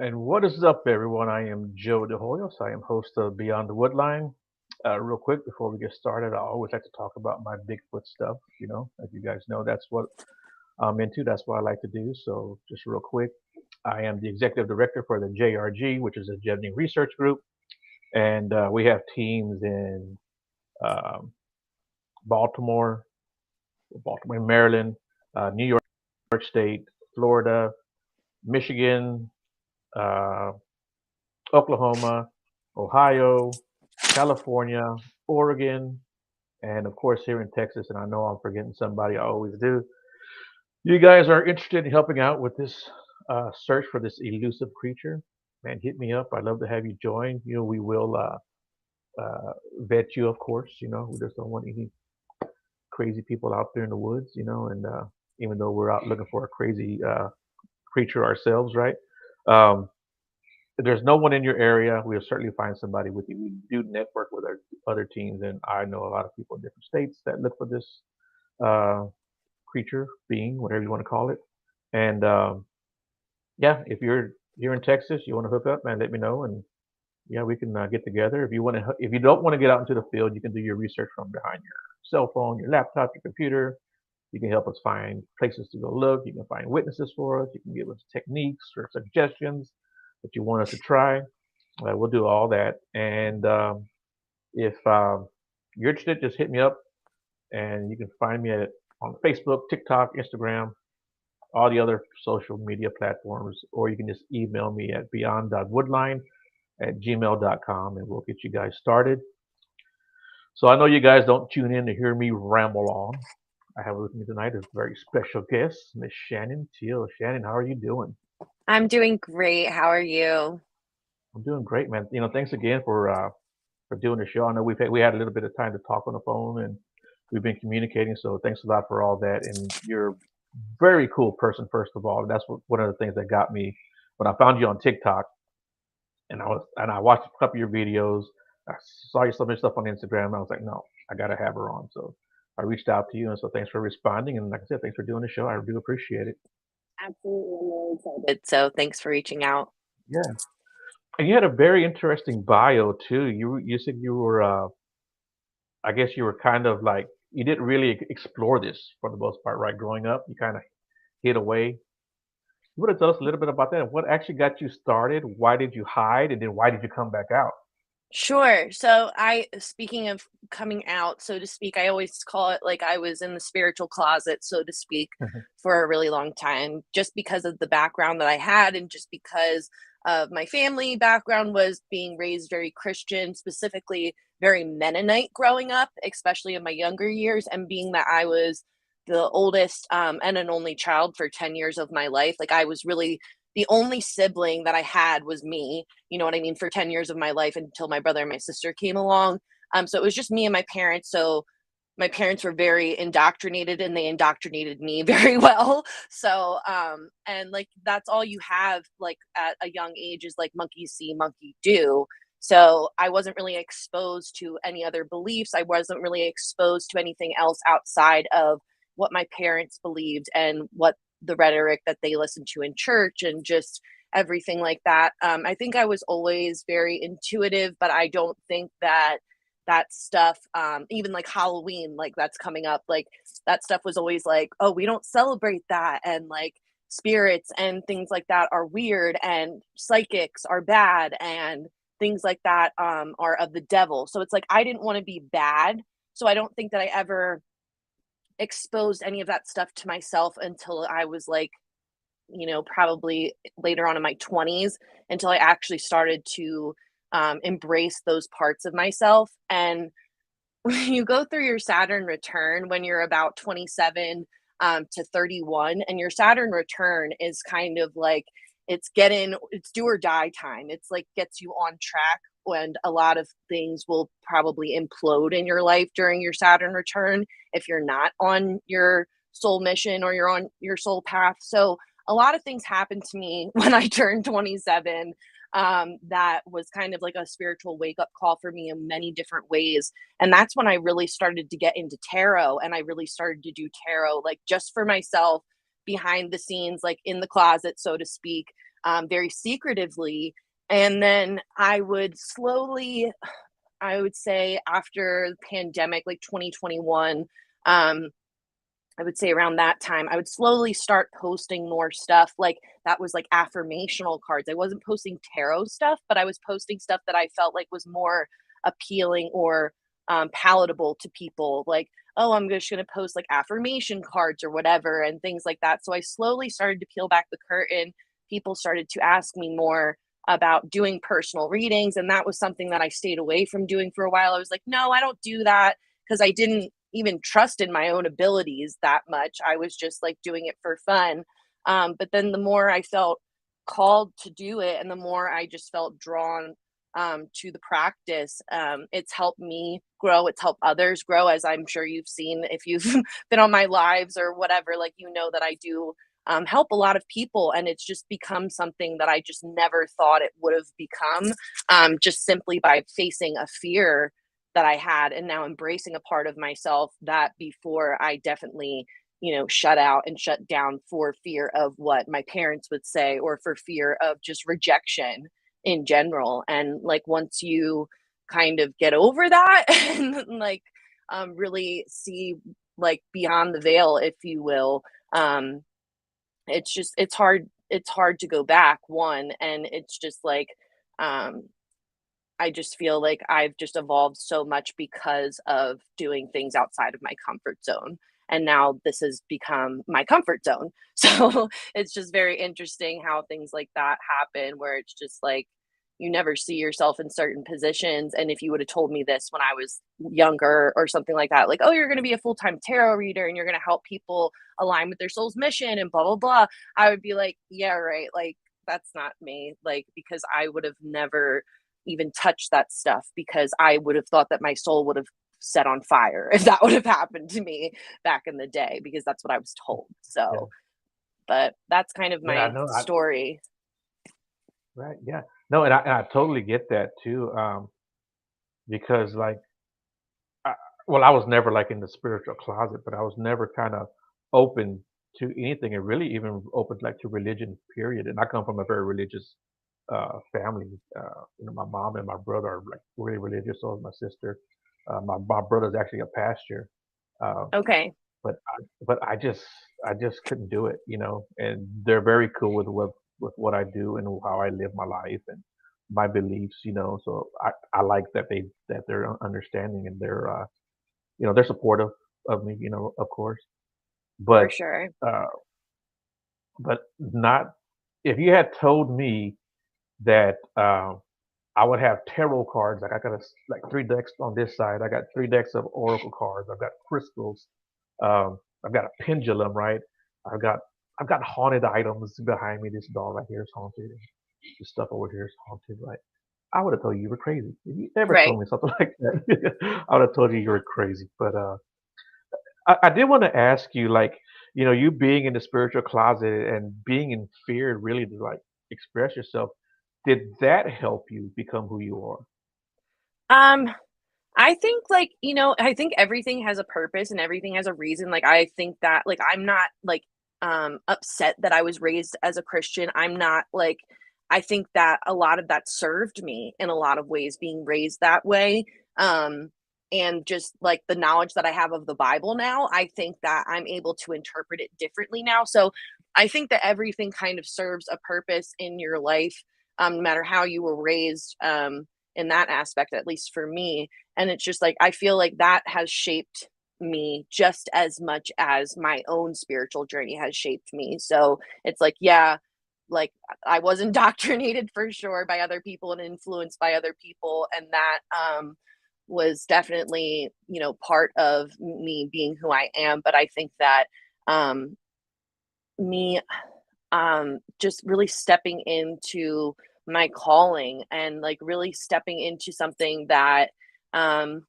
And what is up, everyone? I am Joe DeHoyos. I am host of Beyond the Woodline. Real quick, before we get started, I always like to talk about my Bigfoot stuff. As you guys know, that's what I'm into. That's what I like to do. So, just real quick, I am the executive director for the JRG, which is a Jetting Research Group, and we have teams in um, Baltimore, Maryland, New York State, Florida, Michigan, uh, Oklahoma, Ohio, California, Oregon, and of course here in Texas. And I know I'm forgetting somebody, I always do. You guys are interested in helping out with this search for this elusive creature, man, hit me up. I'd love to have you join. We will vet you, of course. We just don't want any crazy people out there in the woods, and even though we're out looking for a crazy creature ourselves, right? Um, if there's no one in your area, we'll certainly find somebody with you. We do network with our other teams, and I know a lot of people in different states that look for this uh, creature, being, whatever you want to call it. And yeah, if you're here in Texas, you want to hook up, man, let me know, and yeah, we can get together. If you don't want to get out into the field, you can do your research from behind your cell phone, your laptop, your computer. You can help us find places to go look. You can find witnesses for us. You can give us techniques or suggestions that you want us to try. We'll do all that. And if you're interested, just hit me up, and you can find me on Facebook, TikTok, Instagram, all the other social media platforms, or you can just email me at beyond.woodline@gmail.com, and we'll get you guys started. So I know you guys don't tune in to hear me ramble on. I have with me tonight a very special guest, Miss Shannon Teal. Shannon, how are you doing? I'm doing great. How are you? I'm doing great, man. Thanks again for doing the show. I know we had a little bit of time to talk on the phone, and we've been communicating. So thanks a lot for all that. And you're a very cool person, first of all. That's one of the things that got me when I found you on TikTok, and I watched a couple of your videos. I saw some of your stuff on Instagram. And I was like, no, I gotta have her on. So I reached out to you, and so thanks for responding. And like I said, thanks for doing the show. I do appreciate it. Absolutely, I'm really excited. So thanks for reaching out. Yeah. And you had a very interesting bio too. You said you were I guess you were kind of like you didn't really explore this for the most part, right? Growing up, you kind of hid away. You want to tell us a little bit about that? What actually got you started? Why did you hide, and then why did you come back out? Sure. So speaking of coming out, so to speak, I always call it like I was in the spiritual closet, so to speak, for a really long time, just because of the background that I had, and just because of my family background was being raised very Christian, specifically very Mennonite growing up, especially in my younger years, and being that I was the oldest and an only child for 10 years of my life. Like I was really the only sibling that I had was me, you know what I mean, for 10 years of my life until my brother and my sister came along. So it was just me and my parents. So my parents were very indoctrinated and they indoctrinated me very well. So, and like that's all you have, like at a young age, is like monkey see, monkey do. So I wasn't really exposed to any other beliefs. I wasn't really exposed to anything else outside of what my parents believed and what the rhetoric that they listened to in church and just everything like that. I think I was always very intuitive, but I don't think that that stuff, even like Halloween, like that's coming up, like that stuff was always like, oh, we don't celebrate that. And like spirits and things like that are weird and psychics are bad and things like that are of the devil. So it's like I didn't want to be bad. So I don't think that I ever exposed any of that stuff to myself until I was like, probably later on in my 20s, until I actually started to embrace those parts of myself. And when you go through your Saturn return when you're about 27 to 31, and your Saturn return is kind of like it's do or die time. It's like gets you on track when a lot of things will probably implode in your life during your Saturn return if you're not on your soul mission or you're on your soul path. So a lot of things happened to me when I turned 27, that was kind of like a spiritual wake up call for me in many different ways. And that's when I really started to get into tarot, and I really started to do tarot like just for myself, behind the scenes, like in the closet, so to speak. very secretively. And then I would slowly, I would say after the pandemic, like 2021, um, I would say around that time, I would slowly start posting more stuff like that was like affirmational cards. I wasn't posting tarot stuff, but I was posting stuff that I felt like was more appealing or palatable to people. Like, oh, I'm just going to post like affirmation cards or whatever and things like that. So I slowly started to peel back the curtain. People started to ask me more about doing personal readings. And that was something that I stayed away from doing for a while. I was like, no, I don't do that because I didn't even trust in my own abilities that much. I was just like doing it for fun. But then the more I felt called to do it and the more I just felt drawn to the practice, it's helped me grow. It's helped others grow, as I'm sure you've seen if you've been on my lives or whatever. Like, you know, that I do help a lot of people. And it's just become something that I just never thought it would have become, just simply by facing a fear that I had and now embracing a part of myself that before I definitely, you know, shut out and shut down for fear of what my parents would say or for fear of just rejection in general. And like once you kind of get over that and like really see like beyond the veil, if you will, it's just it's hard to go back one. And it's just like um I just feel like I've just evolved so much because of doing things outside of my comfort zone. And now this has become my comfort zone. So it's just very interesting how things like that happen, where it's just like you never see yourself in certain positions. And if you would have told me this when I was younger or something like that, like, oh, you're going to be a full time tarot reader and you're going to help people align with their soul's mission and blah, blah, blah, I would be like, yeah, right. Like, that's not me. Like, because I would have never even touch that stuff because I would have thought that my soul would have set on fire if that would have happened to me back in the day because that's what I was told. Yeah. So, but that's kind of Yeah, I my know. story. Right. Yeah. No, and I totally get that too. Because like, I, well, I was never like in the spiritual closet, but I was never kind of open to anything, and really even open like to religion. Period. And I come from a very religious family. You know, my mom and my brother are like really religious. So is my sister. My brother's actually a pastor. Uh, Okay. but I just couldn't do it, you know. And they're very cool with what I do and how I live my life and my beliefs, you know. So I like that they're understanding and they're you know, they're supportive of me, you know, of course. For But sure. uh but not if you had told me that I would have tarot cards. Like I got like three decks on this side. I got three decks of oracle cards. I've got crystals. I've got a pendulum, right? I've got I've got haunted items behind me. This doll right here is haunted. And this stuff over here is haunted, right? I would have told you you were crazy. If you ever Right. told me something like that, I would have told you you were crazy. But I did want to ask you, like, you know, you being in the spiritual closet and being in fear, really to like express yourself. Did that help you become who you are? Um, I think like, you know, I think everything has a purpose and everything has a reason. Like I think that like I'm not like upset that I was raised as a Christian. I'm not like I think that a lot of that served me in a lot of ways being raised that way. Um and just like the knowledge that I have of the Bible now, I think that I'm able to interpret it differently now. So I think that everything kind of serves a purpose in your life, no matter how you were raised, in that aspect, at least for me. And it's just like I feel like that has shaped me just as much as my own spiritual journey has shaped me. So it's like, yeah, like I was indoctrinated for sure by other people and influenced by other people. And that was definitely, you know, part of me being who I am. But I think that um me just really stepping into my calling and like really stepping into something that um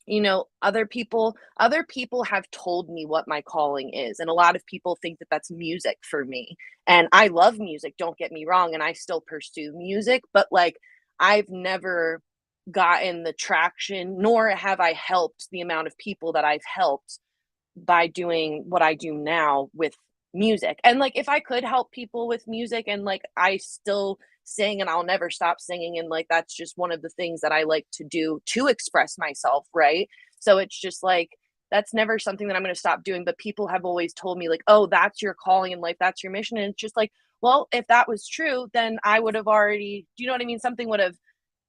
you know, other people have told me what my calling is, and a lot of people think that that's music for me, and I love music, don't get me wrong, and I still pursue music, but, like, I've never gotten the traction, nor have I helped the amount of people that I've helped by doing what I do now with music. And like if I could help people with music, and like I still sing and I'll never stop singing, and like that's just one of the things that I like to do to express myself, right? So it's just like that's never something that I'm going to stop doing, but people have always told me like, "Oh, that's your calling in life, that's your mission." And it's just like, well, if that was true, then I would have already, do you know what I mean? Something would have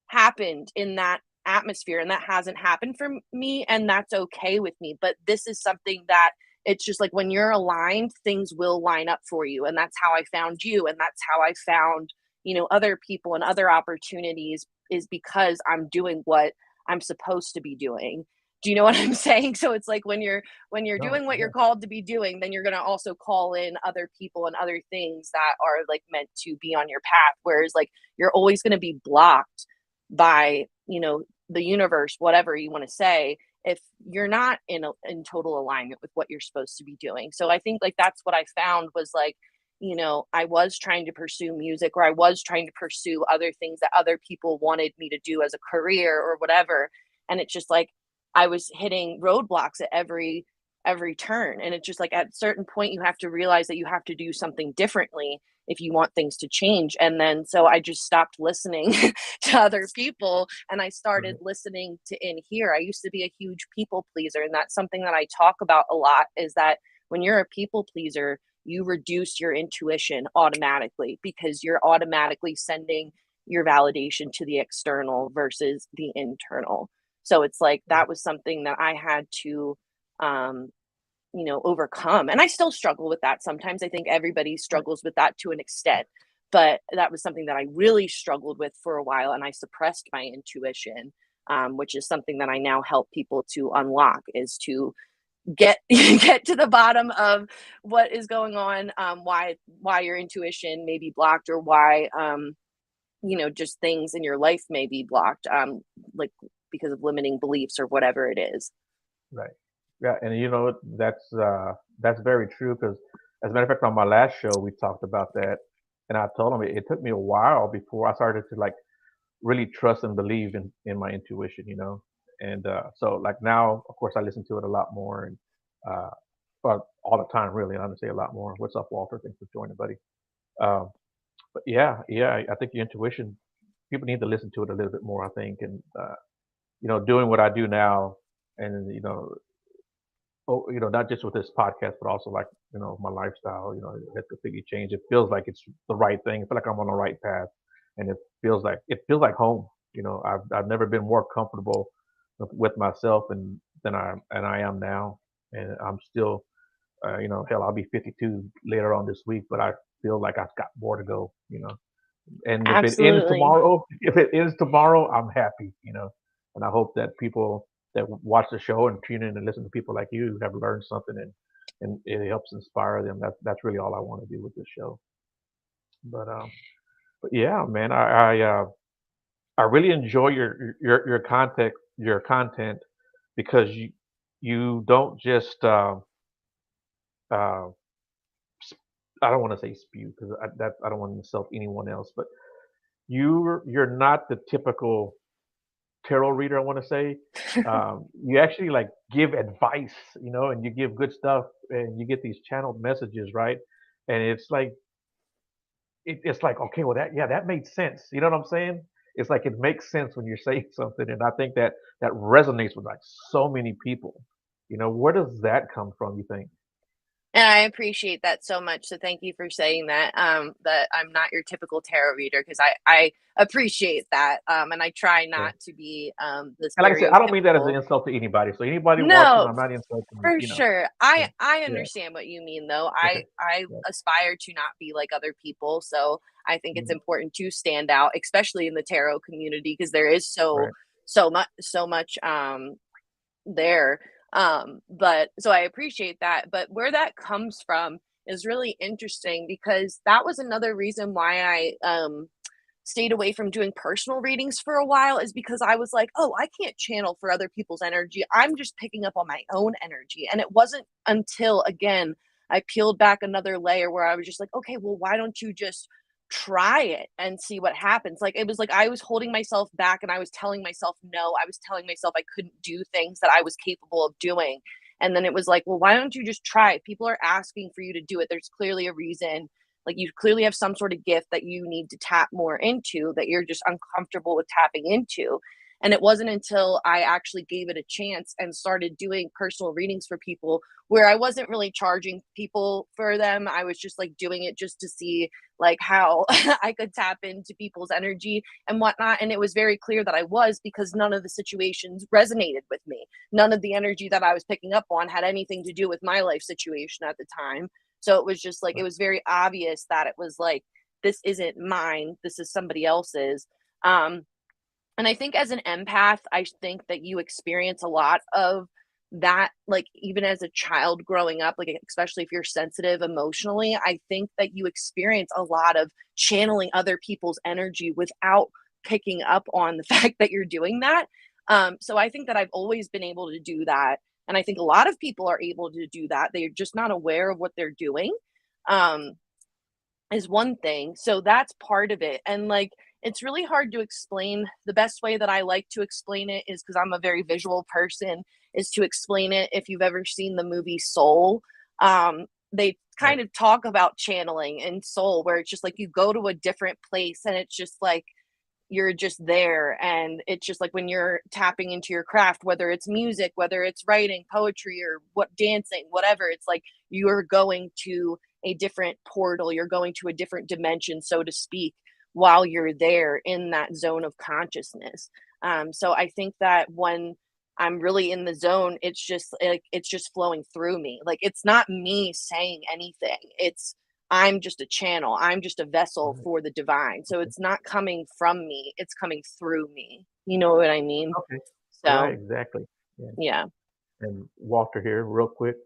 happened in that atmosphere, and that hasn't happened for me, and that's okay with me. But this is something that it's just like when you're aligned, things will line up for you, and that's how I found you, and that's how I found, other people and other opportunities, is because I'm doing what I'm supposed to be doing. Do you know what I'm saying? So it's like when you're No, doing what you're yeah. called to be doing, then you're going to also call in other people and other things that are like meant to be on your path, whereas like you're always going to be blocked by, the universe, whatever you want to say, if you're not in total alignment with what you're supposed to be doing. So I think like that's what I found was like, I was trying to pursue music, or I was trying to pursue other things that other people wanted me to do as a career or whatever. And it's just like I was hitting roadblocks at every turn. And it's just like at a certain point you have to realize that you have to do something differently if you want things to change. And then so I just stopped listening to other people, and I started Right. listening to in here. I used to be a huge people pleaser, and that's something that I talk about a lot, is that when you're a people pleaser, you reduce your intuition automatically because you're automatically sending your validation to the external versus the internal. So it's like that was something that I had to um overcome. And I still struggle with that sometimes. I think everybody Right. struggles with that to an extent. But that was something that I really struggled with for a while, and I suppressed my intuition, which is something that I now help people to unlock, is to get get to the bottom of what is going on, why your intuition may be blocked, or why just things in your life may be blocked, like because of limiting beliefs or whatever it is. Right. Yeah, and that's very true because, as a matter of fact, on my last show we talked about that, and I told him it took me a while before I started to like really trust and believe in my intuition, and so like now, of course, I listen to it a lot more, and uh, well, all the time, really. I'm gonna say a lot more. What's up, Walter? Thanks for joining, buddy. Um, but yeah, yeah, I think your intuition. People need to listen to it a little bit more, I think, and doing what I do now, and not just with this podcast, but also like, my lifestyle, it has completely changed. It feels like it's the right thing. I feel like I'm on the right path, and it feels like home. I've never been more comfortable with myself than I am now, and I'm still, hell, I'll be 52 later on this week, but I feel like I've got more to go. And if it ends Absolutely. tomorrow, if it ends tomorrow, I'm happy. And I hope that people that watch the show and tune in and listen to people like you have learned something, and it helps inspire them. That's really all I want to do with this show. But yeah, man, I really enjoy your content because you don't just uh, I don't want to say spew because I don't want to insult anyone else, but you're not the typical tarot reader, I want to say. You actually like give advice, and you give good stuff, and you get these channeled messages, right? And it's like, okay, well, that made sense. You know what I'm saying? It's like it makes sense when you're saying something, and I think that resonates with like so many people. Where does that come from? You think? And I appreciate that so much. So thank you for saying that, that I'm not your typical tarot reader, because I appreciate that. And I try Yeah. not to be the And like I said, I don't mean that as an stereotypical. insult to anybody. So anybody watching, No, I'm not insulting you. for sure. I Yeah. I Yeah. understand what you mean though. Okay. I Yeah. aspire to not be like other people. So I think it's Mhm. important to stand out, especially in the tarot community, because there is Right. so much there. But so I appreciate that. But where that comes from is really interesting, because that was another reason why I stayed away from doing personal readings for a while, is because I was like, oh, I can't channel for other people's energy. I'm just picking up on my own energy. And it wasn't until, again, I peeled back another layer where I was just like, okay, well, why don't you just try it and see what happens? Like, it was like I was holding myself back, and I was telling myself no. I was telling myself I couldn't do things that I was capable of doing. And then it was like, well, why don't you just try it? People are asking for you to do it. There's clearly a reason. Like, you clearly have some sort of gift that you need to tap more into, that you're just uncomfortable with tapping into. And it wasn't until I actually gave it a chance and started doing personal readings for people, where I wasn't really charging people for them. I was just like doing it just to see like how I could tap into people's energy and whatnot. And it was very clear that I was, because none of the situations resonated with me. None of the energy that I was picking up on had anything to do with my life situation at the time. So it was just like, it was very obvious that it was like, this isn't mine, this is somebody else's. Um, and I think as an empath, I think that you experience a lot of that, like even as a child growing up, like especially if you're sensitive emotionally, I think that you experience a lot of channeling other people's energy without picking up on the fact that you're doing that. So I think that I've always been able to do that. And I think a lot of people are able to do that. They're just not aware of what they're doing. Um, is one thing. So that's part of it. And like, it's really hard to explain. The best way that I like to explain it is, because I'm a very visual person, is to explain it. If you've ever seen the movie Soul, they Right. kind of talk about channeling in Soul, where it's just like you go to a different place and it's just like you're just there. And it's just like when you're tapping into your craft, whether it's music, whether it's writing poetry, or what dancing, whatever, it's like you're going to a different portal, you're going to a different dimension, so to speak, while you're there in that zone of consciousness. So I think that when I'm really in the zone, it's just like it's just flowing through me. Like, it's not me saying anything, it's I'm just a channel. I'm just a vessel Right. for the divine. So Okay. it's not coming from me, it's coming through me. You know what I mean? Okay. Right. So, Exactly. Yeah. yeah. And Walter here, real quick.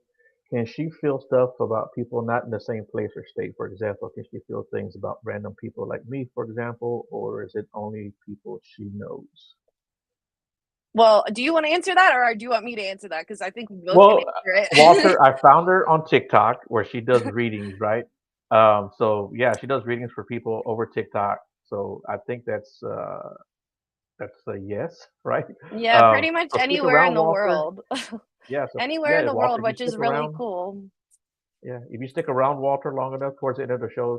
Can she feel stuff about people not in the same place or state? For example, can she feel things about random people like me, for example, or is it only people she knows? Well, do you want to answer that, or do you want me to answer that? Because I think we both can Well, answer it. Walter, I found her on TikTok where she does readings, right? So yeah, she does readings for people over TikTok. So I think that's a yes, right? Yeah, pretty much So stick anywhere in around, the Walter. world. Yeah, so Anywhere in yeah, the Walter, world, if you which stick is really around, cool. yeah, if you stick around Walter long enough towards the end of the show,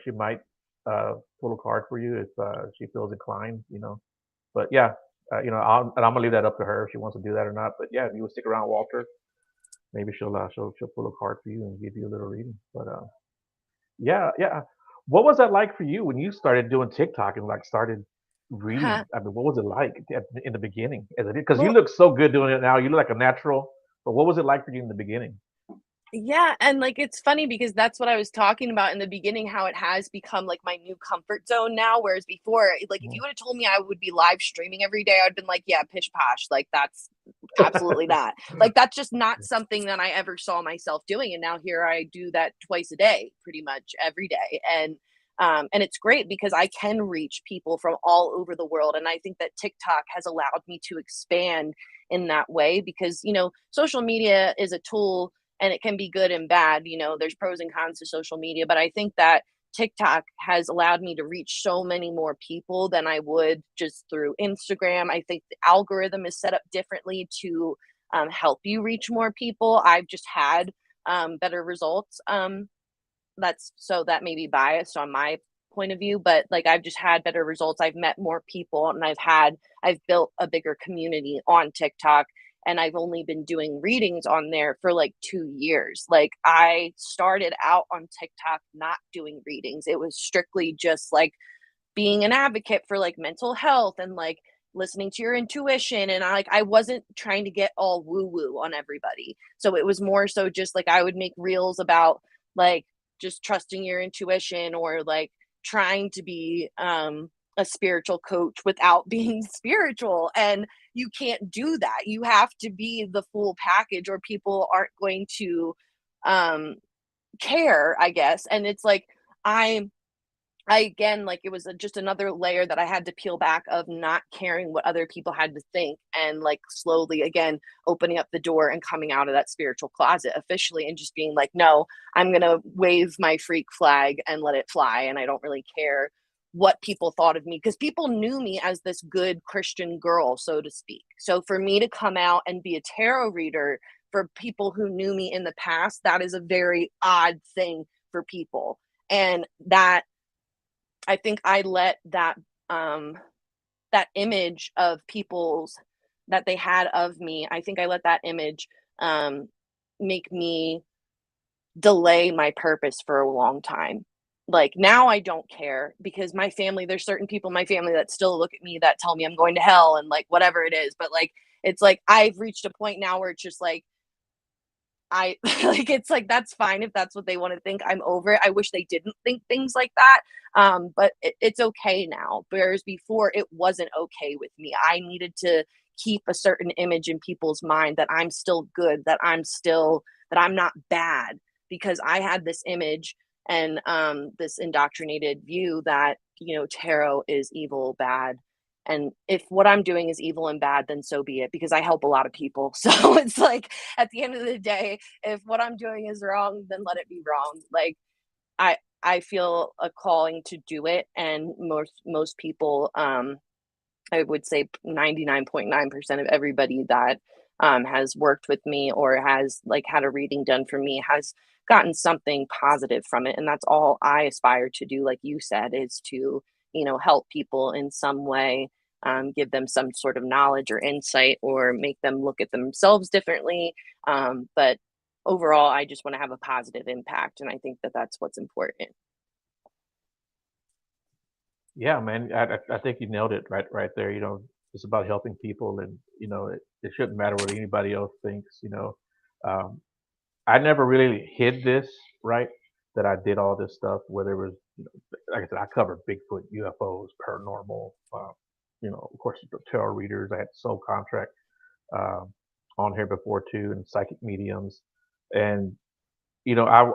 she might pull a card for you if she feels inclined, But yeah, and I'm gonna leave that up to her if she wants to do that or not. But yeah, if you would stick around, Walter, maybe she'll pull a card for you and give you a little reading. But yeah, yeah. What was that like for you when you started doing TikTok and like started reading? Huh. I mean, what was it like in the beginning? Because you Well, look so good doing it now. You look like a natural. But what was it like for you in the beginning? yeah, and, like, it's funny because that's what I was talking about in the beginning, how it has become, like, my new comfort zone now, whereas before, like, if Mhm. you would've told me I would be live streaming every day, I'd been like, "Yeah, pish posh, like, that's absolutely not." Like, that's just not something that I ever saw myself doing, and now here I do that twice a day, pretty much every day, and it's great because I can reach people from all over the world, and I think that TikTok has allowed me to expand in that way because, social media is a tool and it can be good and bad. There's pros and cons to social media, but I think that TikTok has allowed me to reach so many more people than I would just through Instagram. I think the algorithm is set up differently to help you reach more people. I've just had better results. That's so that may be biased on my point of view, but like I've just had better results. I've met more people and I've built a bigger community on TikTok, and I've only been doing readings on there for like 2 years. Like, I started out on TikTok not doing readings. It was strictly just like being an advocate for like mental health and like listening to your intuition, and I wasn't trying to get all woo woo on everybody. So it was more so just like I would make reels about like just trusting your intuition, or like trying to be a spiritual coach without being spiritual. And you can't do that. You have to be the full package or people aren't going to um care, I guess. And it's like I I again, like, it was just another layer that I had to peel back of not caring what other people had to think, and like slowly again opening up the door and coming out of that spiritual closet officially and just being like, no, I'm going to wave my freak flag and let it fly. And I don't really care what people thought of me, because people knew me as this good Christian girl, so to speak. So for me to come out and be a tarot reader for people who knew me in the past, that is a very odd thing for people. And that, I think I let that image of people's that they had of me, I think I let that image um, make me delay my purpose for a long time. Like now I don't care because my family, there's certain people in my family that still look at me that tell me I'm going to hell and like whatever it is. But like it's like I've reached a point now where it's just like I like it's like that's fine if that's what they want to think. I'm over it. I wish they didn't think things like that. But it's okay now. Whereas before it wasn't okay with me. I needed to keep a certain image in people's mind that I'm still good, that I'm not bad because I had this image and this indoctrinated view that, tarot is evil, bad, and if what I'm doing is evil and bad, then so be it, because I help a lot of people. So it's like at the end of the day, if what I'm doing is wrong, then let it be wrong. Like I feel a calling to do it, and most people, I would say 99.9% of everybody that has worked with me or has like had a reading done for me has gotten something positive from it. And that's all I aspire to do, like you said, is to, help people in some way, give them some sort of knowledge or insight or make them look at themselves differently. But overall, I just want to have a positive impact. And I think that that's what's important. Yeah, man. I think you nailed it right there. It's about helping people, and it shouldn't matter what anybody else thinks. Um, I never really hid this, right? That I did all this stuff, whether it was, like I said, I covered Bigfoot, UFOs, paranormal, of course, the tarot readers. I had soul contract um, on here before too, and psychic mediums. And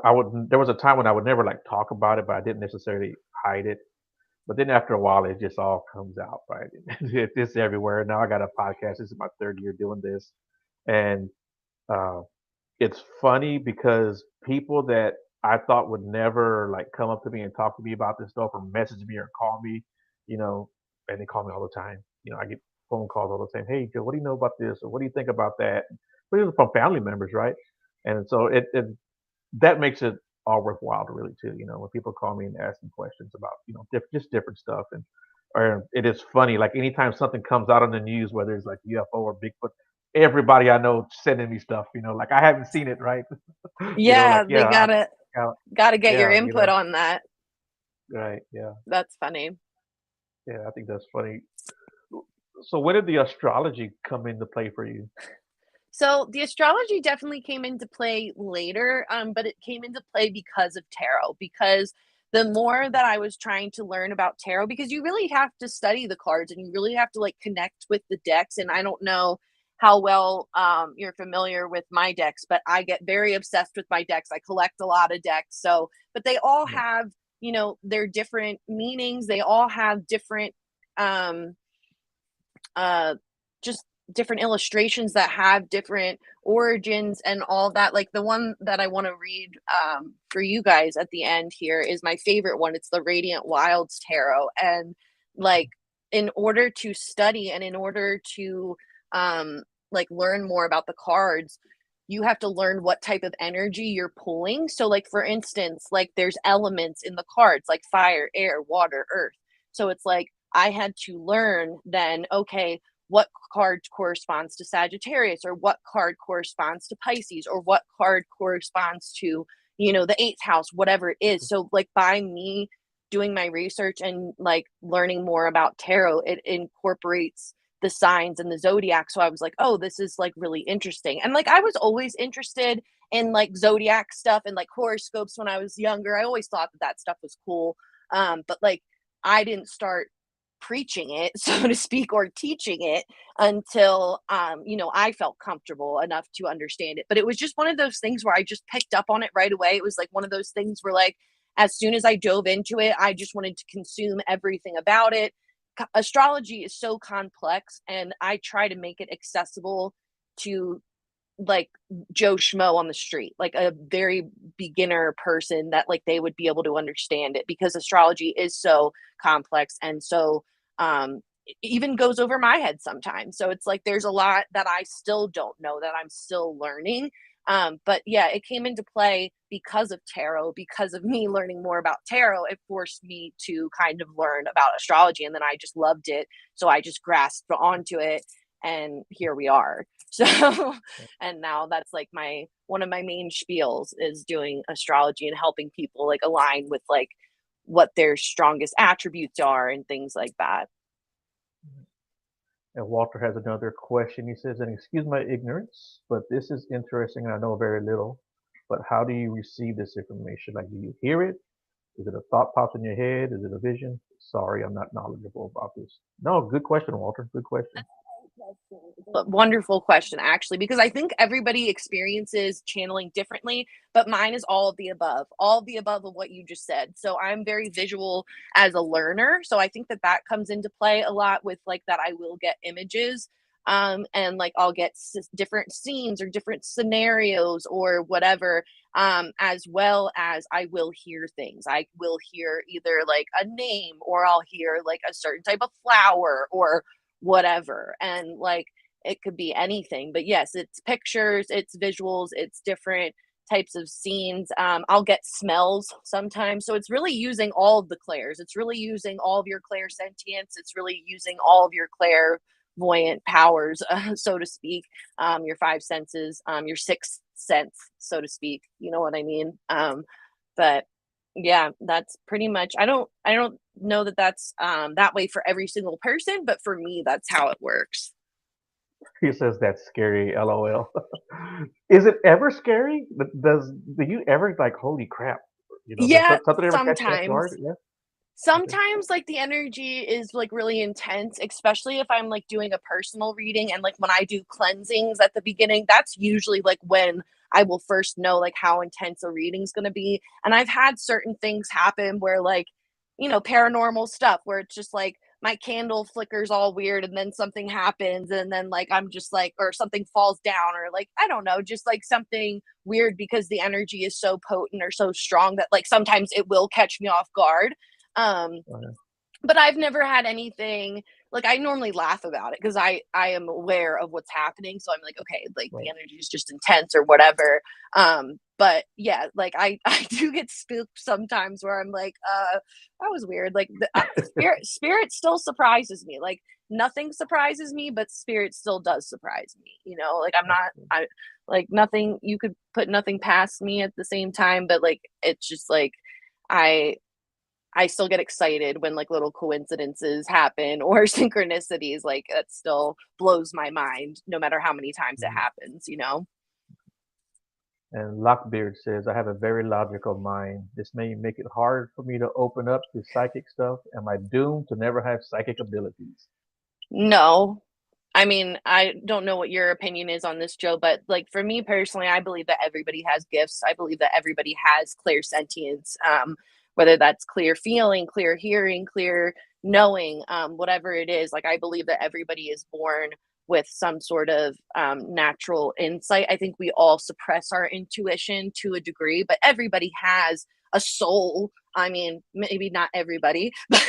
I would. There was a time when I would never like talk about it, but I didn't necessarily hide it. But then after a while, it just all comes out, right? It's just everywhere. Now I got a podcast. This is my third year doing this, and uh, it's funny because people that I thought would never like come up to me and talk to me about this stuff or message me or call me, you know, and they call me all the time. I get phone calls all the time. Hey, Joe, what do you know about this? Or what do you think about that? But it's from family members, right? And so it that makes it all worthwhile to really too. When people call me and ask me questions about just different stuff, and or it is funny. Like anytime something comes out on the news, whether it's like UFO or Bigfoot, everybody I know sending me stuff. Like I haven't seen it, right? Yeah, Like they yeah, yeah, gotta get your yeah, input on that. right, yeah, That's funny. yeah. I think that's funny. So when did the astrology come into play for you? So the astrology definitely came into play later, but it came into play because of tarot. Because the more that I was trying to learn about tarot, because you really have to study the cards and you really have to like connect with the decks. And I don't know how well you're familiar with my decks, but I get very obsessed with my decks. I collect a lot of decks. So, but they all Yeah, have, their different meanings. They all have different um, uh just different illustrations that have different origins and all that. Like the one that I want to read for you guys at the end here is my favorite one. It's the Radiant Wilds Tarot. And like in order to study and in order to like learn more about the cards, you have to learn what type of energy you're pulling. So like for instance, like there's elements in the cards like fire, air, water, earth. So it's like I had to learn then, okay, what card corresponds to Sagittarius, or what card corresponds to Pisces, or what card corresponds to, the eighth house, whatever it is. So, like, by me doing my research and like learning more about tarot, it incorporates the signs and the zodiac. So I was like, oh, this is like really interesting. And like, I was always interested in like zodiac stuff and like horoscopes when I was younger. I always thought that that stuff was cool. But like, I didn't start preaching it, so to speak, or teaching it until I felt comfortable enough to understand it. But it was just one of those things where I just picked up on it right away. It was like one of those things where like as soon as I dove into it, I just wanted to consume everything about it. Astrology is so complex, and I try to make it accessible to like Joe Schmo on the street, like a very beginner person that like they would be able to understand it, because astrology is so complex and so even goes over my head sometimes. So it's like there's a lot that I still don't know, that I'm still learning. But yeah, it came into play because of tarot, because of me learning more about tarot. It forced me to kind of learn about astrology, and then I just loved it. So I just grasped onto it, and here we are. So, and now that's like my one of my main spiels is doing astrology and helping people like align with like what their strongest attributes are and things like that. And Walter has another question. He says, and excuse my ignorance, but this is interesting. I know very little. But how do you receive this information? Like, do you hear it? Is it a thought pops in your head? Is it a vision? Sorry, I'm not knowledgeable about this. No, good question, Walter. Good question. Wonderful question, actually, because I think everybody experiences channeling differently, but mine is all of the above of what you just said. So I'm very visual as a learner. So I think that that comes into play a lot with like that I will get images. And like I'll get different scenes or different scenarios or whatever, as well as I will hear things. I will hear either like a name, or I'll hear like a certain type of flower or whatever. And like it could be anything, but yes, it's pictures, it's visuals, it's different types of scenes. I'll get smells sometimes. So it's really using all of the clairs. It's really using all of your clairsentience. It's really using all of your clairvoyant powers, so to speak, your five senses, your sixth sense, so to speak. You know what I mean? But yeah, that's pretty much. I don't know that that's that way for every single person, but for me, that's how it works. He says that's scary. LOL. Is it ever scary? Do you ever like, holy crap? Does Yeah, something ever catch you off guard? sometimes. Yeah. Okay. Sometimes like the energy is like really intense, especially if I'm like doing a personal reading, and like when I do cleansings at the beginning, that's usually like when I will first know like how intense a reading's going to be. And I've had certain things happen where like, paranormal stuff where it's just like my candle flickers all weird, and then something happens, and then like I'm just like, or something falls down, or like I don't know, just like something weird, because the energy is so potent or so strong that like sometimes it will catch me off guard. um Okay. but I've never had anything like, I normally laugh about it because I am aware of what's happening. So I'm like, okay, like the Right. energy is just intense or whatever. But yeah, like I do get spooked sometimes where I'm like, that was weird. Like the spirit still surprises me. Like nothing surprises me, but spirit still does surprise me. Like I'm not I like nothing, you could put nothing past me at the same time, but like it's just like I I still get excited when like little coincidences happen or synchronicities. Like it still blows my mind no matter how many times it Mhm. happens. And Lockbeard says, I have a very logical mind. This may make it hard for me to open up to psychic stuff. Am I doomed to never have psychic abilities? No. I mean, I don't know what your opinion is on this, Joe, but like for me personally, I believe that everybody has gifts. I believe that everybody has clear sentience, whether that's clear feeling, clear hearing, clear knowing, whatever it is. Like I believe that everybody is born with some sort of natural insight. I think we all suppress our intuition to a degree, but everybody has a soul. I mean, maybe not everybody, but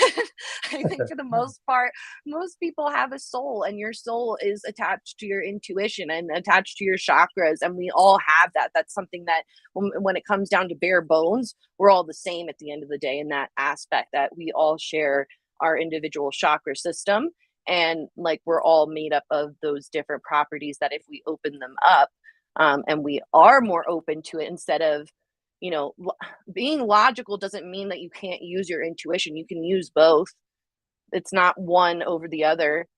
I think for the most part, most people have a soul, and your soul is attached to your intuition and attached to your chakras, and we all have that. That's something that when it comes down to bare bones, we're all the same at the end of the day, in that aspect that we all share our individual chakra system, and like we're all made up of those different properties that if we open them up, and we are more open to it, instead of you know being logical, doesn't mean that you can't use your intuition. You can use both. It's not one over the other.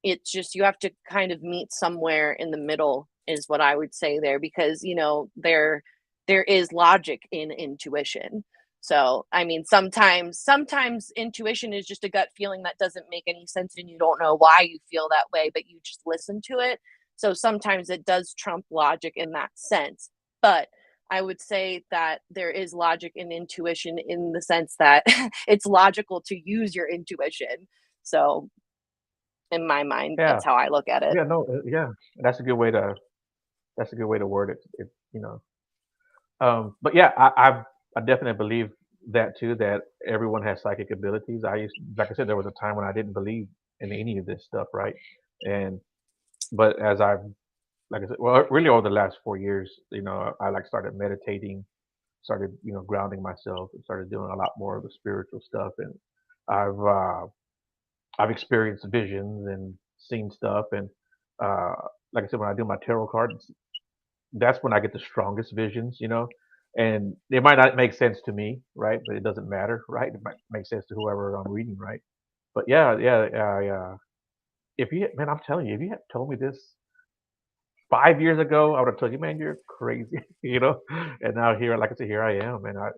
It's just you have to kind of meet somewhere in the middle, is what I would say there, because there is logic in intuition. So I mean, sometimes intuition is just a gut feeling that doesn't make any sense, and you don't know why you feel that way, but you just listen to it. So sometimes it does trump logic in that sense. But I would say that there is logic in intuition, in the sense that it's logical to use your intuition. So in my mind, Yeah. that's how I look at it. Yeah. No. Yeah. That's a good way to. That's a good way to word it. But yeah, I definitely believe that too. That everyone has psychic abilities. Like I said, there was a time when I didn't believe in any of this stuff, right? And but as I've like I said, well, really over the last 4 years, I like started meditating, started grounding myself, and started doing a lot more of the spiritual stuff. And I've uh, I've experienced visions and seen stuff. And uh, like I said, when I do my tarot cards, that's when I get the strongest visions. And it might not make sense to me, right? But it doesn't matter, right? It might make sense to whoever I'm reading, right? But yeah, yeah, yeah. If you, man, I'm telling you, if you had told me this 5 years ago, I would have told you, man, you're crazy, you know. And now here, like I said, here I am, and I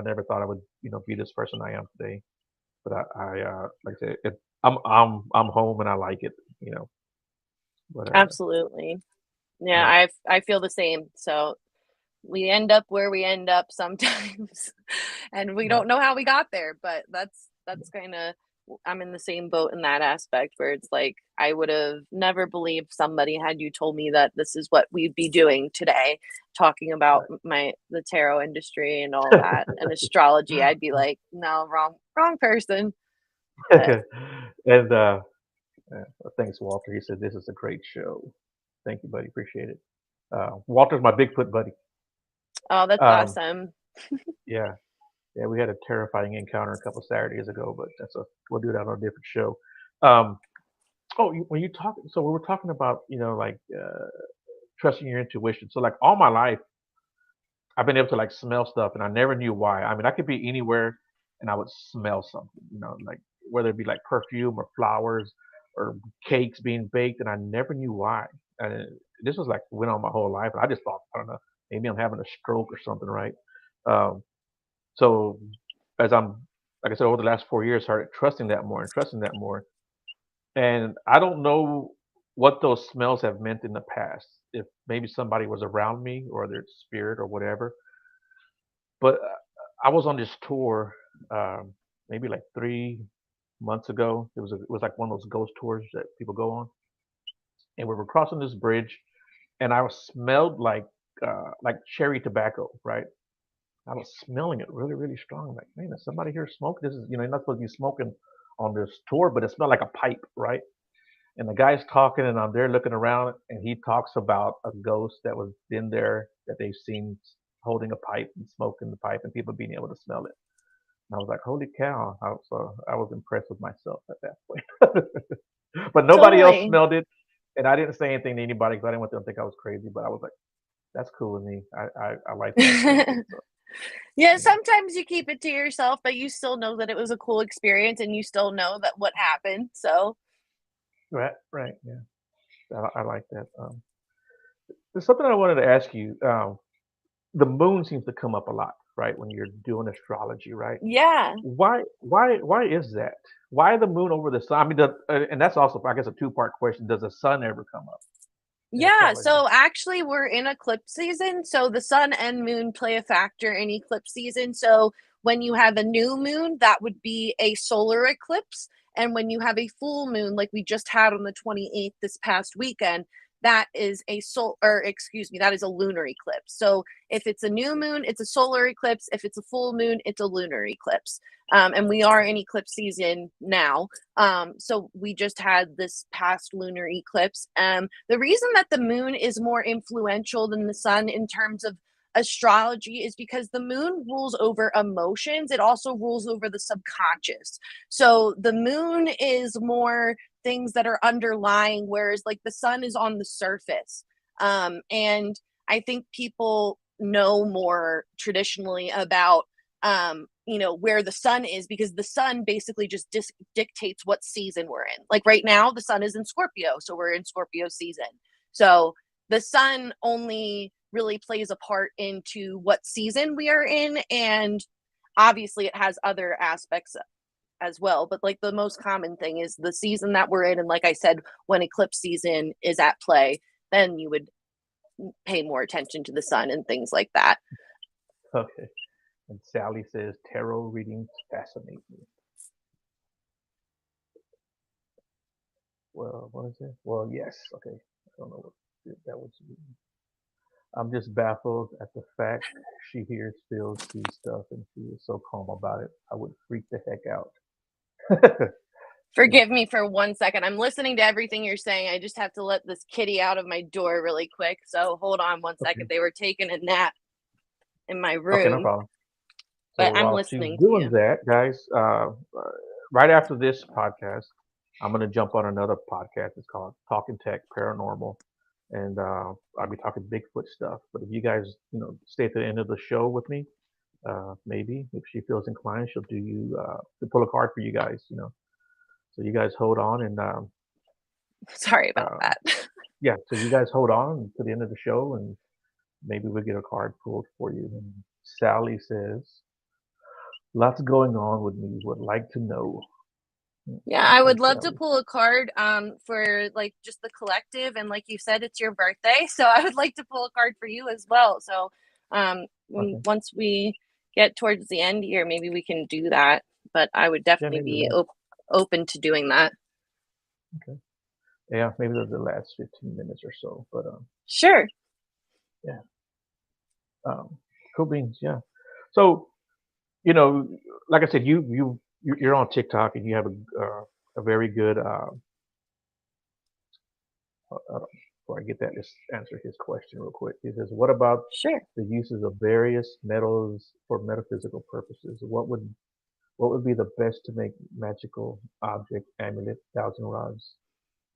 never thought I would, be this person I am today. But like I said, I'm home and I like it. But Absolutely. Yeah, yeah, I feel the same. So we end up where we end up sometimes, and we right. don't know how we got there, but that's kind of, I'm in the same boat in that aspect where it's like I would have never believed somebody had you told me that this is what we'd be doing today, talking about the tarot industry and all that and astrology. I'd be like, no, wrong person. But And thanks, Walter. He said this is a great show. Thank you, buddy. Appreciate it. Walter's my Bigfoot buddy. oh, that's Um, awesome. yeah, yeah. We had a terrifying encounter a couple Saturdays ago, but we'll do that on a different show. Um, when you talk, so we were talking about like trusting your intuition. So like all my life, I've been able to like smell stuff, and I never knew why. I mean, I could be anywhere, and I would smell something. Like whether it be like perfume or flowers or cakes being baked, and I never knew why. And this was like went on my whole life. And I just thought, I don't know, maybe I'm having a stroke or something, right? Um, so as I'm, like I said, over the last 4 years, started trusting that more and trusting that more. And I don't know what those smells have meant in the past. If maybe somebody was around me or their spirit or whatever. But I was on this tour maybe like 3 months ago. It was like one of those ghost tours that people go on, and we were crossing this bridge, and I was smelled like cherry tobacco, right? I was smelling it really, really strong. Like, man, is somebody here smoking? This is, you're not supposed to be smoking on this tour, but it smelled like a pipe, right? And the guy's talking, and I'm there looking around, and he talks about a ghost that was in there that they've seen holding a pipe and smoking the pipe, and people being able to smell it. And I was like, holy cow! I was impressed with myself at that point. But nobody else Totally. smelled it, and I didn't say anything to anybody because I didn't want them to think I was crazy. But I was like, that's cool with me. I like that experience. So Yeah, yeah, sometimes you keep it to yourself, but you still know that it was a cool experience and you still know that what happened. So, right, right, yeah, I like that. There's something I wanted to ask you. The moon seems to come up a lot, right, when you're doing astrology, right? yeah. Why is that? Why the moon over the sun? I mean, and that's also, I guess, a two-part question. Does the sun ever come up in Yeah, astrology? so actually we're in eclipse season, so the sun and moon play a factor in eclipse season. So when you have a new moon, that would be a solar eclipse, and when you have a full moon like we just had on the 28th this past weekend, that is a that is a lunar eclipse. So if it's a new moon, it's a solar eclipse. If it's a full moon, it's a lunar eclipse. And we are in eclipse season now. So we just had this past lunar eclipse. The reason that the moon is more influential than the sun in terms of astrology is because the moon rules over emotions. It also rules over the subconscious. So the moon is more things that are underlying, whereas like the sun is on the surface. And I think people know more traditionally about where the sun is because the sun basically just dictates what season we're in. Like right now, the sun is in Scorpio, so we're in Scorpio season. So the sun only really plays a part into what season we are in, and obviously it has other aspects as well. But like the most common thing is the season that we're in, and like I said, when eclipse season is at play, then you would pay more attention to the sun and things like that. Okay. And Sally says tarot readings fascinate me. Well, what is it? Well, yes. Okay. I don't know what that was. I'm just baffled at the fact she hears, feels, sees stuff, and she is so calm about it. I would freak the heck out. Forgive me for 1 second. I'm listening to everything you're saying. I just have to let this kitty out of my door really quick. So hold on 1 second. Okay. They were taking a nap in my Okay, no room, problem. So but I'm while she's listening to doing you. that, guys, right after this podcast, I'm gonna jump on another podcast. It's called Talking Tech Paranormal, and I'll be talking Bigfoot stuff. But if you guys, stay at the end of the show with me, maybe if she feels inclined, she'll do you to pull a card for you guys. So you guys hold on, and Sorry about um, that. yeah, so you guys hold on to the end of the show, and maybe we'll get a card pulled for you. And Sally says, "Lots going on with me. Would like to know." Yeah, I Okay, would love to Sally. pull a card for like just the collective, and like you said, it's your birthday, so I would like to pull a card for you as well. So Okay. once we get towards the end here, maybe we can do that, but I would Yeah, definitely maybe be open to doing that. okay. Yeah, maybe the last 15 minutes or so. But Sure. yeah, um, cool beans. Yeah. So you know, like I said, you're on TikTok and you have a very good. Before I get that, just answer his question real quick. He says, "What about Sure. the uses of various metals for metaphysical purposes? What would be the best to make magical object, amulet, thousand rods?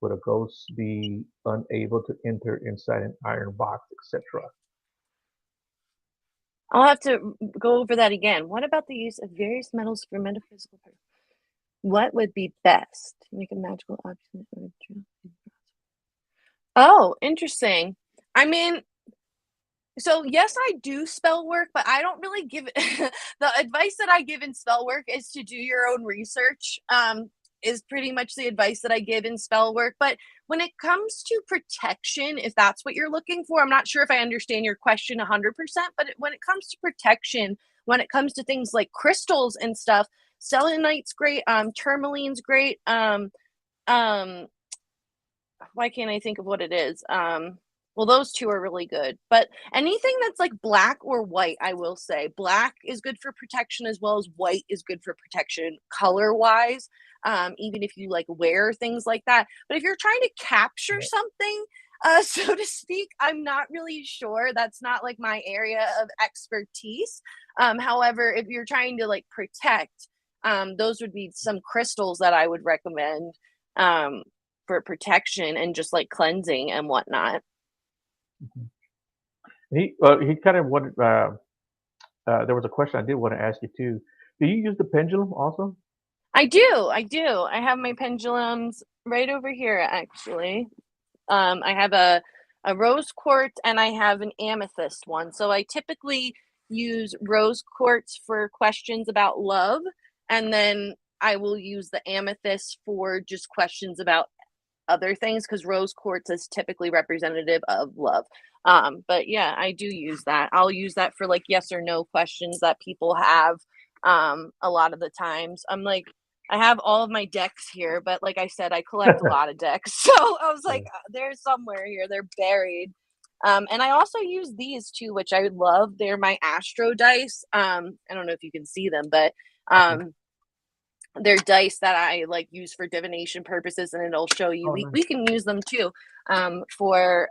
Would a ghost be unable to enter inside an iron box, etc.?" I'll have to go over that again. What about the use of various metals for metaphysical purposes? What would be best to make a magical object? Oh, interesting. I mean, so yes, I do spell work, but I don't really give the advice that I give in spell work is to do your own research. Is pretty much the advice that I give in spell work. But when it comes to protection, if that's what you're looking for, I'm not sure if I understand your question 100%, but when it comes to protection, when it comes to things like crystals and stuff, selenite's great, tourmaline's great, um, why can't I think of what it is? Well, those two are really good. But anything that's like black or white, I will say black is good for protection as well as white is good for protection color wise. Even if you like wear things like that. But if you're trying to capture Right. something, so to speak, I'm not really sure. That's not like my area of expertise. However, if you're trying to like protect, those would be some crystals that I would recommend. Um, for protection and just like cleansing and whatnot. Mhm. He kind of wanted. There was a question I did want to ask you too. Do you use the pendulum also? I do. I have my pendulums right over here actually. I have a rose quartz and I have an amethyst one. So I typically use rose quartz for questions about love, and then I will use the amethyst for just questions about other things because rose quartz is typically representative of love. But yeah, I do use that. I'll use that for like yes or no questions that people have. A lot of the times, I'm like, I have all of my decks here, but like I said, I collect a lot of decks. So I was like, Yeah. they're somewhere here. They're buried. And I also use these too, which I love. They're my astro dice. I don't know if you can see them, but Okay. um, they're dice that I like use for divination purposes, and it'll show you Oh, we nice. can use them too for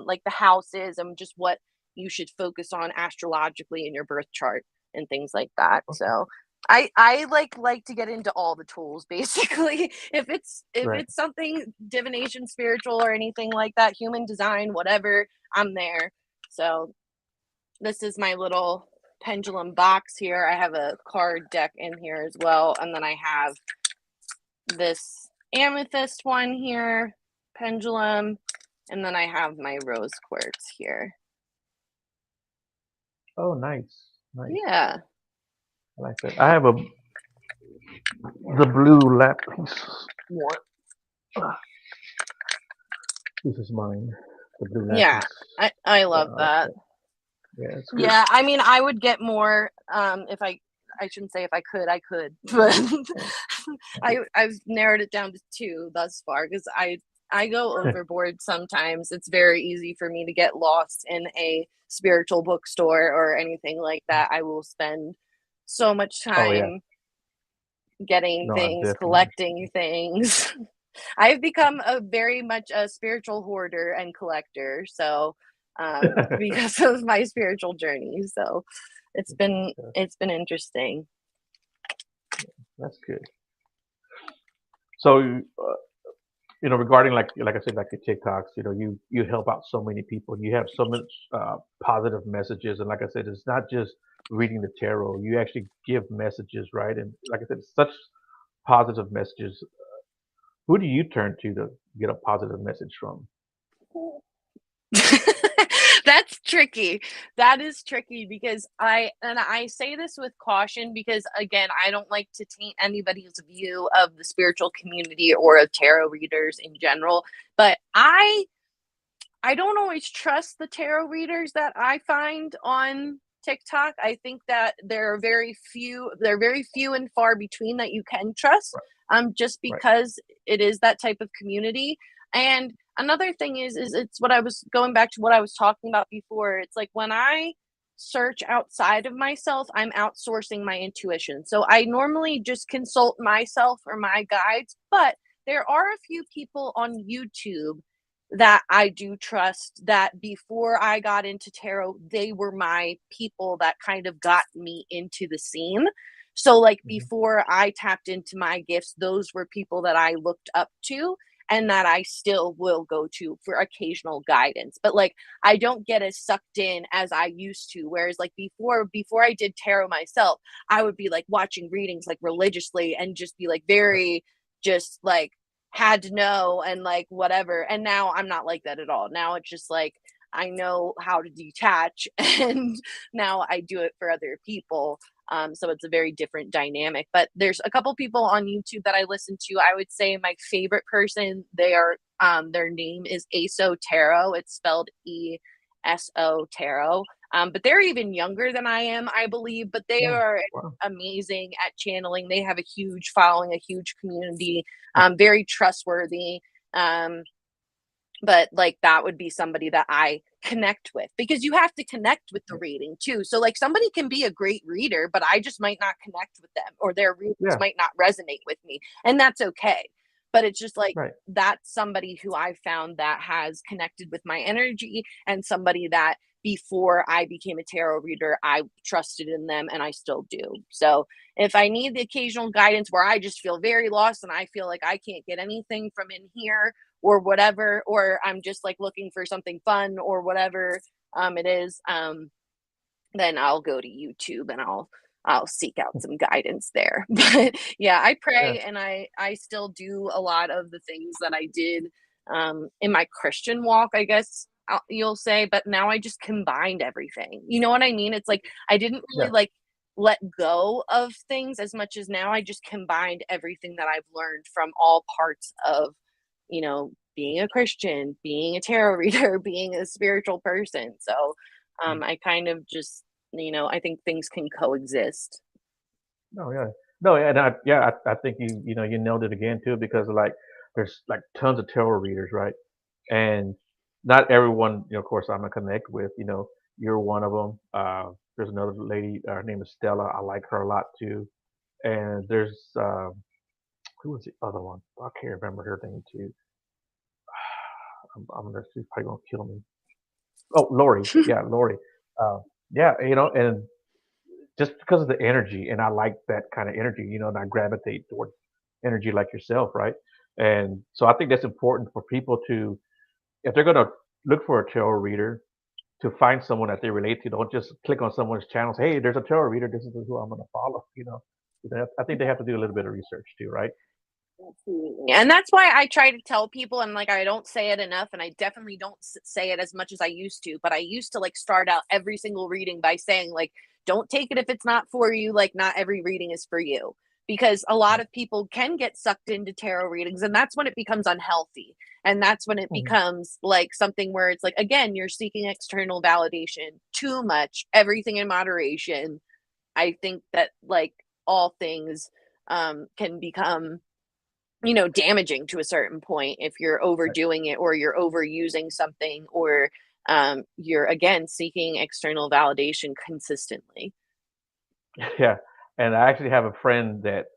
like the houses and just what you should focus on astrologically in your birth chart and things like that. Okay. So I like to get into all the tools basically. If Right. it's something divination, spiritual, or anything like that, human design, whatever, I'm there. So this is my little pendulum box here. I have a card deck in here as well. And then I have this amethyst one here, pendulum. And then I have my rose quartz here. Oh, nice. Nice. Yeah. I like that. I have the blue lapis one. Ah, this is mine. The blue Yeah. lapis. I love I like that. that. Yeah, it's good. Yeah. I mean, I would get more if I shouldn't say if I could, but Yeah. I've narrowed it down to two thus far because I go overboard sometimes. It's very easy for me to get lost in a spiritual bookstore or anything like that. I will spend so much Oh yeah. time getting No, I things, definitely collecting understand. things. I've become a very much a spiritual hoarder and collector, so because of my spiritual journey. So it's been interesting. That's good. So, regarding like I said, like your TikToks, you help out so many people. You have so much positive messages, and like I said, it's not just reading the tarot. You actually give messages, right? And like I said, such positive messages. Who do you turn to get a positive message from? That's tricky. That is tricky because I say this with caution because again, I don't like to taint anybody's view of the spiritual community or of tarot readers in general, but I don't always trust the tarot readers that I find on TikTok. I think that they're very few and far between that you can trust, Right, just right. because it is that type of community. And another thing is it's what I was going back to what I was talking about before. It's like when I search outside of myself, I'm outsourcing my intuition. So I normally just consult myself or my guides, but there are a few people on YouTube that I do trust that before I got into tarot, they were my people that kind of got me into the scene. So, like, Mhm. before I tapped into my gifts, those were people that I looked up to and that I still will go to for occasional guidance. But like I don't get as sucked in as I used to. Whereas like before I did tarot myself, I would be like watching readings like religiously and just be like Right, very just like had to know and like whatever. And now I'm not like that at all. Now it's just like I know how to detach and now I do it for other people. So it's a very different dynamic. But there's a couple people on YouTube that I listen to. I would say my favorite person, they are their name is ASO Tarot. It's spelled ESO Tarot. But they're even younger than I am, I believe, but they wow, are wow. amazing at channeling. They have a huge following, a huge community, Right, very trustworthy. Um, but like that would be somebody that I connect with because you have to connect with the right. reading too. So like somebody can be a great reader, but I just might not connect with them or their readings Yeah, might not resonate with me. And that's okay. But it's just like right. that's somebody who I found that has connected with my energy and somebody that before I became a tarot reader, I trusted in them and I still do. So if I need the occasional guidance where I just feel very lost and I feel like I can't get anything from in here or whatever, or I'm just like looking for something fun or whatever it is, then I'll go to YouTube and I'll seek out some guidance there. But yeah, I Yeah, pray and I still do a lot of the things that I did in my Christian walk, I guess you'll say, but now I just combined everything. You know what I mean? It's like I didn't yeah, really like let go of things as much as now I just combined everything that I've learned from all parts of, being a Christian, being a tarot reader, being a spiritual person. So mm. I kind of just, I think things can coexist. No, yeah. No, yeah, and I think you nailed it again too because like there's like tons of tarot readers, right? And not everyone, of course, I'm gonna connect with. You're one of them. There's another lady, her name is Stella. I like her a lot too. And there's who was the other one? I can't remember her name too. I'm gonna she's probably gonna kill me. Oh, Lori. Yeah, Lori. Uh, yeah, and just because of the energy, and I like that kind of energy, and I gravitate towards energy like yourself, right? And so I think that's important for people to, if they're gonna look for a tarot reader, to find someone that they relate to. Don't just click on someone's channel. Say, hey, there's a tarot reader. This is who I'm gonna follow. I think they have to do a little bit of research too, right? Absolutely. And that's why I try to tell people, and like I don't say it enough, and I definitely don't say it as much as I used to, but I used to like start out every single reading by saying, like, don't take it if it's not for you. Like, not every reading is for you. Because a lot Right. of people can get sucked into tarot readings, and that's when it becomes unhealthy. And that's when it Mhm. becomes like something where it's like, again, you're seeking external validation too much, everything in moderation. I think that like all things can become damaging to a certain point if you're Right. overdoing it or you're overusing something or you're again seeking external validation consistently. Yeah. And I actually have a friend that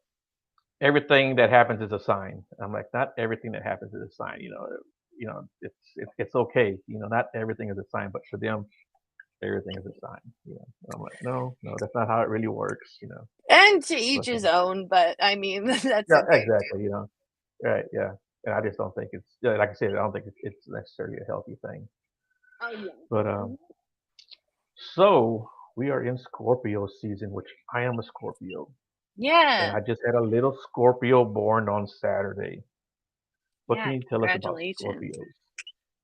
everything that happens is a sign. I'm like, not everything that happens is a sign. It's okay. Not everything is a sign, but for them, everything is a sign. And I'm like, no, no, that's not how it really works. And to But each his own, but I mean, that's yeah, okay too. exactly. Right, yeah. And I just don't think it's, yeah, like I said, I don't think it's necessarily a healthy thing. Oh yeah. But so we are in Scorpio season, which I am a Scorpio, and Yeah. I just had a little Scorpio born on Saturday. What can Yeah. you tell us about Congratulations. Scorpios?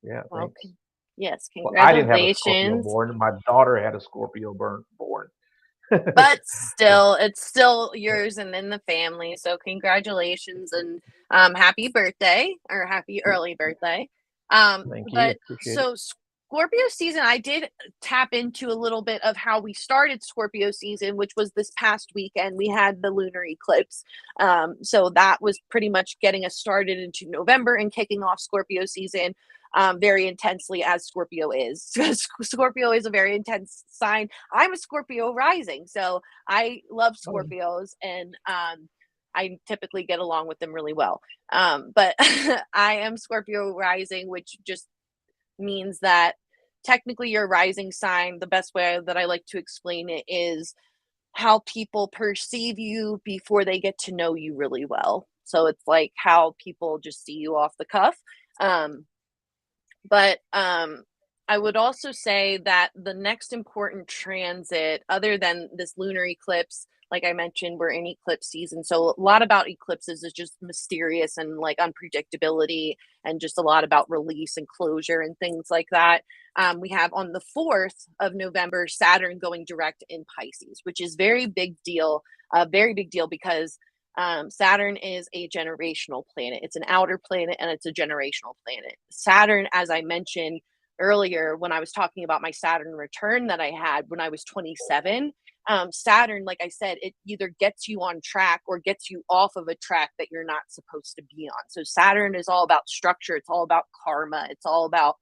Yeah, Well, thanks. yes, Well, I didn't have a Scorpio congratulations. born. My daughter had a Scorpio born. But So, still, it's still yeah, yours and in the family. So congratulations and happy birthday or happy early birthday. thank you. But Appreciate it. so Scorpio season, I did tap into a little bit of how we started Scorpio season, which was this past weekend. We had the lunar eclipse. So that was pretty much getting us started into November and kicking off Scorpio season very intensely, as Scorpio is. Scorpio is a very intense sign. I'm a Scorpio rising, so I love Oh, Scorpios, and I typically get along with them really well. But I am Scorpio rising, which just means that technically your rising sign, the best way that I like to explain it is how people perceive you before they get to know you really well. So it's like how people just see you off the cuff. Um, but I would also say that the next important transit, other than this lunar eclipse, like I mentioned, we're in eclipse season. So a lot about eclipses is just mysterious and like unpredictability, and just a lot about release and closure and things like that. We have on the 4th of November, Saturn going direct in Pisces, which is very big deal because Saturn is a generational planet. It's an outer planet and it's a generational planet. Saturn, as I mentioned earlier, when I was talking about my Saturn return that I had when I was 27, Saturn, like I said, it either gets you on track or gets you off of a track that you're not supposed to be on. So Saturn is all about structure. It's all about karma. It's all about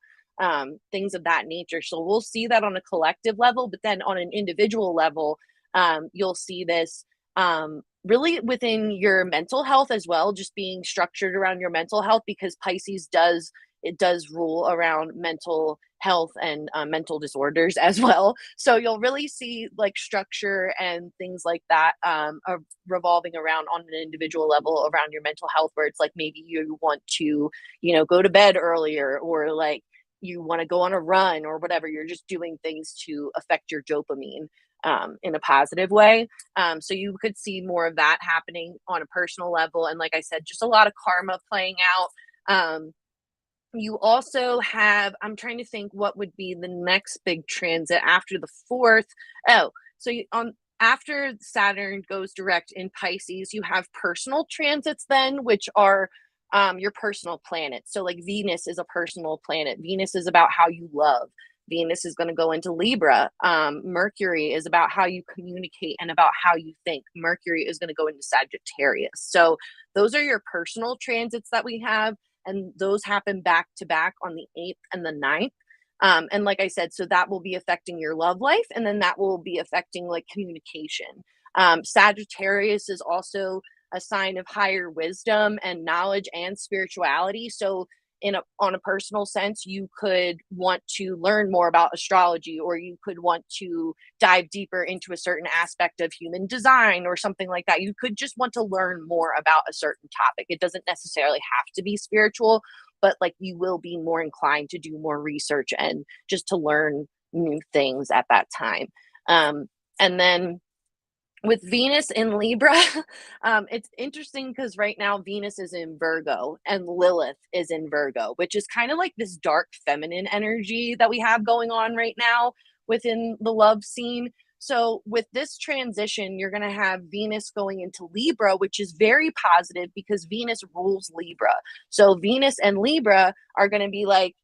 things of that nature. So we'll see that on a collective level, but then on an individual level, you'll see this really within your mental health as well, just being structured around your mental health, because Pisces does rule around mental health and mental disorders as well. So you'll really see like structure and things like that revolving around on an individual level around your mental health, where it's like maybe you want to, go to bed earlier, or like you want to go on a run or whatever. You're just doing things to affect your dopamine in a positive way. So you could see more of that happening on a personal level. And like I said, just a lot of karma playing out. You also have, I'm trying to think what would be the next big transit after the 4th. Oh, so after Saturn goes direct in Pisces, you have personal transits then, which are your personal planets. So like Venus is a personal planet. Venus is about how you love. Venus is going to go into Libra. Mercury is about how you communicate and about how you think. Mercury is going to go into Sagittarius. So those are your personal transits that we have, and those happen back to back on the 8th and the 9th. And like I said, so that will be affecting your love life, and then that will be affecting like communication. Sagittarius is also a sign of higher wisdom and knowledge and spirituality. So on a personal sense, you could want to learn more about astrology, or you could want to dive deeper into a certain aspect of human design or something like that. You could just want to learn more about a certain topic. It doesn't necessarily have to be spiritual, but like you will be more inclined to do more research and just to learn new things at that time. And then with Venus in Libra, it's interesting because right now Venus is in Virgo and Lilith is in Virgo, which is kind of like this dark feminine energy that we have going on right now within the love scene. So, with this transition, you're going to have Venus going into Libra, which is very positive because Venus rules Libra. So, Venus and Libra are going to be like,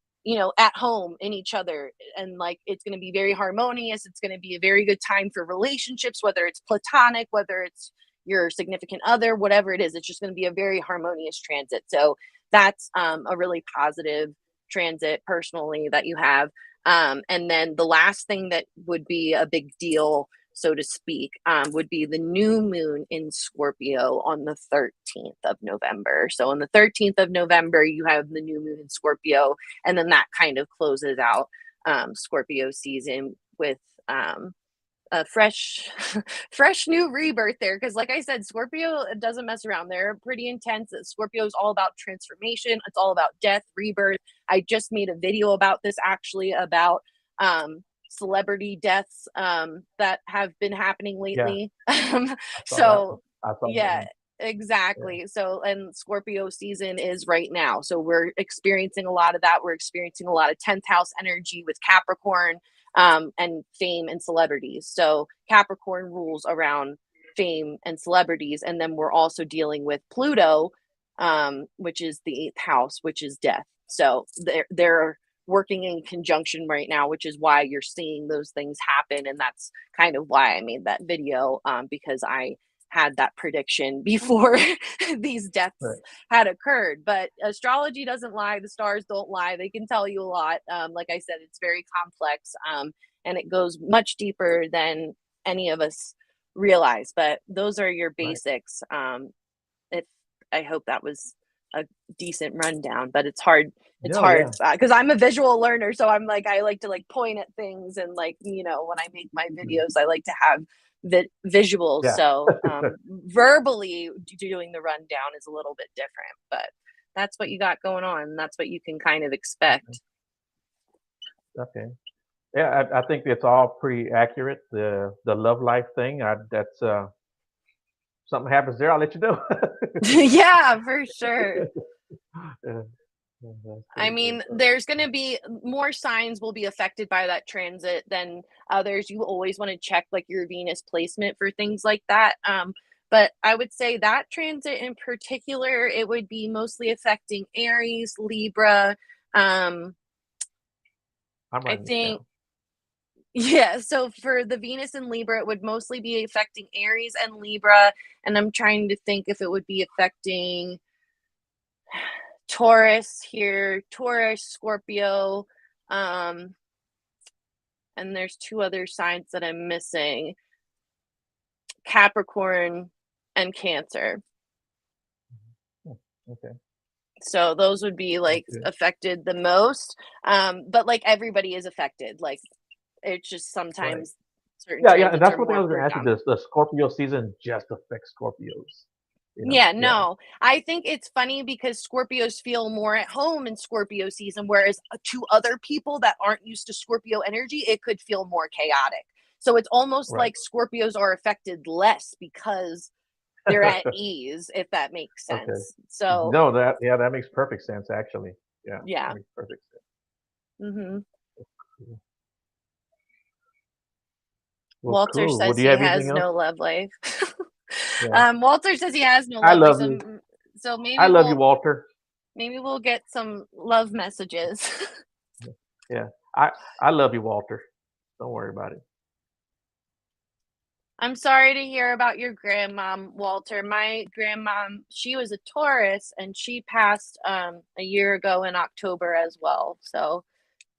at home in each other, and like it's going to be very harmonious. It's going to be a very good time for relationships, whether it's platonic, whether it's your significant other, whatever it is. It's just going to be a very harmonious transit. So that's a really positive transit personally that you have. And then the last thing that would be a big deal so to speak, would be the new moon in Scorpio on the 13th of November. So on the 13th of November, you have the new moon in Scorpio, and then that kind of closes out Scorpio season with a fresh fresh new rebirth there, because like I said, Scorpio doesn't mess around. They're pretty intense. Scorpio is all about transformation. It's all about death, rebirth. I just made a video about this, actually, about celebrity deaths that have been happening Yeah, lately. I saw that one. So I saw that yeah, one. Yeah. exactly. So, and Scorpio season is right now, so we're experiencing a lot of that. We're experiencing a lot of 10th house energy with Capricorn, and fame and celebrities. So Capricorn rules around fame and celebrities, and then we're also dealing with Pluto, which is the 8th house, which is death. So they're working in conjunction right now, which is why you're seeing those things happen, and that's kind of why I made that video, because I had that prediction before these deaths Right. had occurred. But astrology doesn't lie, the stars don't lie, they can tell you a lot. Like I said, it's very complex, and it goes much deeper than any of us realize. But those are your Right. basics. If I hope that was a decent rundown, but it's hard. It's No, hard yeah. because I'm a visual learner, so I'm like, I like to like point at things, and like, when I make my Mhm. videos, I like to have visuals. Yeah. So verbally doing the rundown is a little bit different, but that's what you got going on. That's what you can kind of Okay. expect. Okay. Yeah, I think it's all pretty accurate. The love life thing. That's something happens there, I'll let you know. Yeah, for sure. Yeah, yeah, that's I pretty good mean, though. there's going to be more signs will be affected by that transit than others. You always want to check like your Venus placement for things like that. But I would say that transit in particular, it would be mostly affecting Aries, Libra. Um, I'm I writing this think, down. yeah. So for the Venus and Libra, it would mostly be affecting Aries and Libra. And I'm trying to think if it would be affecting Taurus here, Taurus, Scorpio. Um, and there's two other signs that I'm missing, Capricorn and Cancer. Hmm, okay, So those would be that's like good. affected the most. But like everybody is affected. Like it's just Right. sometimes certain Yeah, yeah, and transits that's are one thing I more was going to ask you. predominant. The Scorpio season just affects Scorpios. You know? Yeah, Yeah. no. I think it's funny because Scorpios feel more at home in Scorpio season, whereas to other people that aren't used to Scorpio energy, it could feel more chaotic. So it's almost Right. like Scorpios are affected less because they're at ease, if that makes Okay. sense. So, No, that makes perfect sense actually. Yeah, that yeah. makes perfect sense. Hmm. Cool. Well, Walter cool. Well, says do you he have anything has else? no love life. Yeah. Walter says he has no I love life. love So, you. so I love you, Walter. maybe we'll get some love messages. Yeah. I love you, Walter. Don't worry about it. I'm sorry to hear about your grandmom, Walter. My grandmom, she was a Taurus and she passed a year ago in October as well. So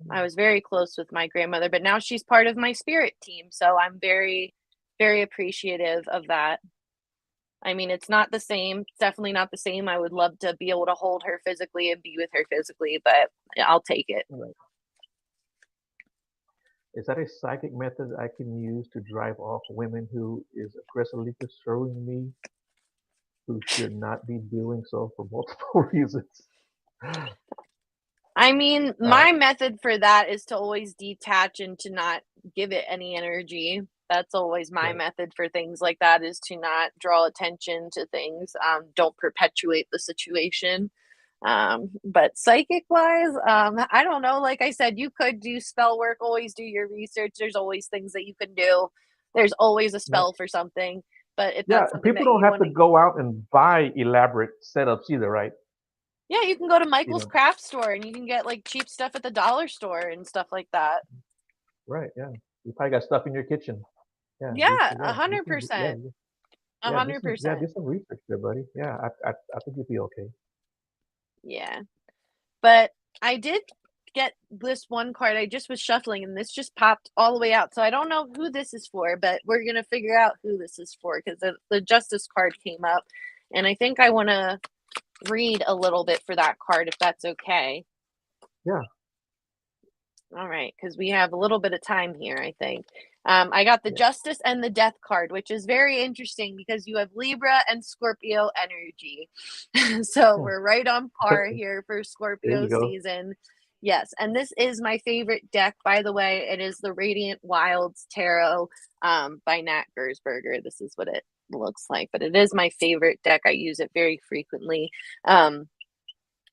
I was very close with my grandmother, but now she's part of my spirit team. So I'm very, very appreciative of that. I mean, it's not the same. It's definitely not the same. I would love to be able to hold her physically and be with her physically, but I'll take it. Right. Is that a psychic method I can use to drive off women who is aggressively pursuing me who should not be doing so for multiple reasons? I mean, Uh, my method for that is to always detach and to not give it any energy. That's always my right. method for things like that, is to not draw attention to things. Don't perpetuate the situation. But psychic wise, I don't know. Like I said, you could do spell work, always do your research. There's always things that you can do. There's always a Right. spell for something. But if Yeah, that's something people that don't you have want to to, go out and buy elaborate setups either, right? yeah, you can go to You Michael's know, craft store and you can get like cheap stuff at the dollar store and stuff like that. right? Yeah, you probably got stuff in your kitchen. Yeah, Yeah, a you hundred can, yeah, percent. A yeah, hundred do percent. some research there, buddy. Yeah, I think you'll be okay. Yeah. But I did get this one card. I just was shuffling and this just popped all the way out. So I don't know who this is for, but we're going to figure out who this is for because the Justice card came up. And I think I want to read a little bit for that card if that's okay. Yeah. All right, because we have a little bit of time here, I think. I got the Justice and the Death card, which is very interesting because you have Libra and Scorpio energy. So we're right on par here for Scorpio season. Yes, and this is my favorite deck, by the way. It is the Radiant Wilds Tarot by Nat Gersberger. This is what it looks like, but it is my favorite deck. I use it very frequently.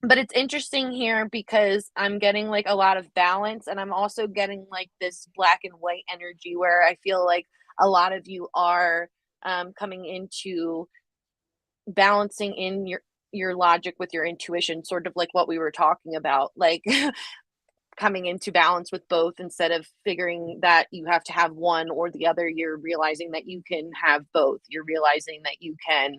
But it's interesting here because I'm getting like a lot of balance, and I'm also getting like this black and white energy where I feel like a lot of you are coming into balancing in your logic with your intuition, sort of like what we were talking about, like coming into balance with both instead of figuring that you have to have one or the other. You're realizing that you can have both. You're realizing that you can,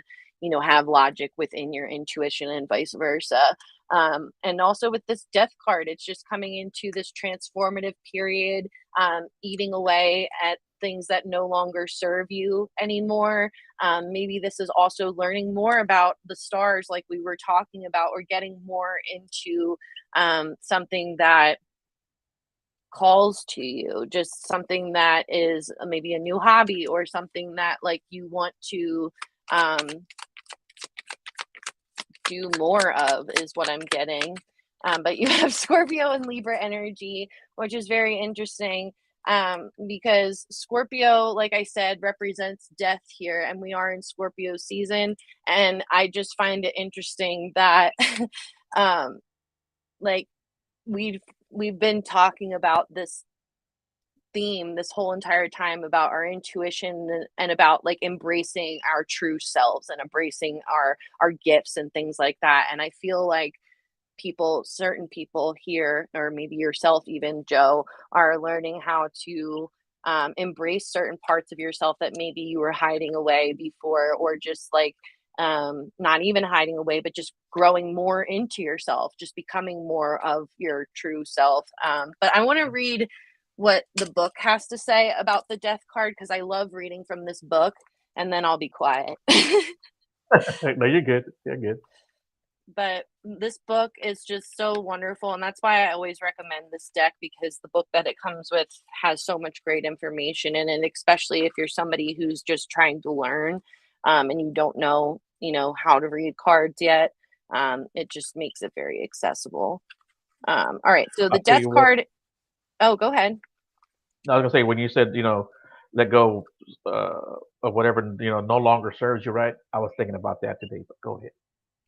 have logic within your intuition and vice versa. And also with this death card, it's just coming into this transformative period, eating away at things that no longer serve you anymore. Maybe this is also learning more about the stars, like we were talking about, or getting more into something that calls to you, just something that is maybe a new hobby or something that like you want to do more of is what I'm getting. But you have Scorpio and Libra energy, which is very interesting because Scorpio, like I said, represents death here, and we are in Scorpio season. And I just find it interesting that like we've been talking about this theme this whole entire time about our intuition and about like embracing our true selves and embracing our gifts and things like that. And I feel like certain people here, or maybe yourself even, Joe, are learning how to embrace certain parts of yourself that maybe you were hiding away before, or just like not even hiding away, but just growing more into yourself, just becoming more of your true self. But I want to read what the book has to say about the death card because I love reading from this book, and then I'll be quiet. No, you're good. You're good. But this book is just so wonderful, and that's why I always recommend this deck, because the book that it comes with has so much great information in it, especially if you're somebody who's just trying to learn and you don't know, how to read cards yet. It just makes it very accessible. All right, so the I'll tell death you what. card. Oh, go ahead. I was gonna say when you said let go of whatever no longer serves you right. I was thinking about that today. But go ahead.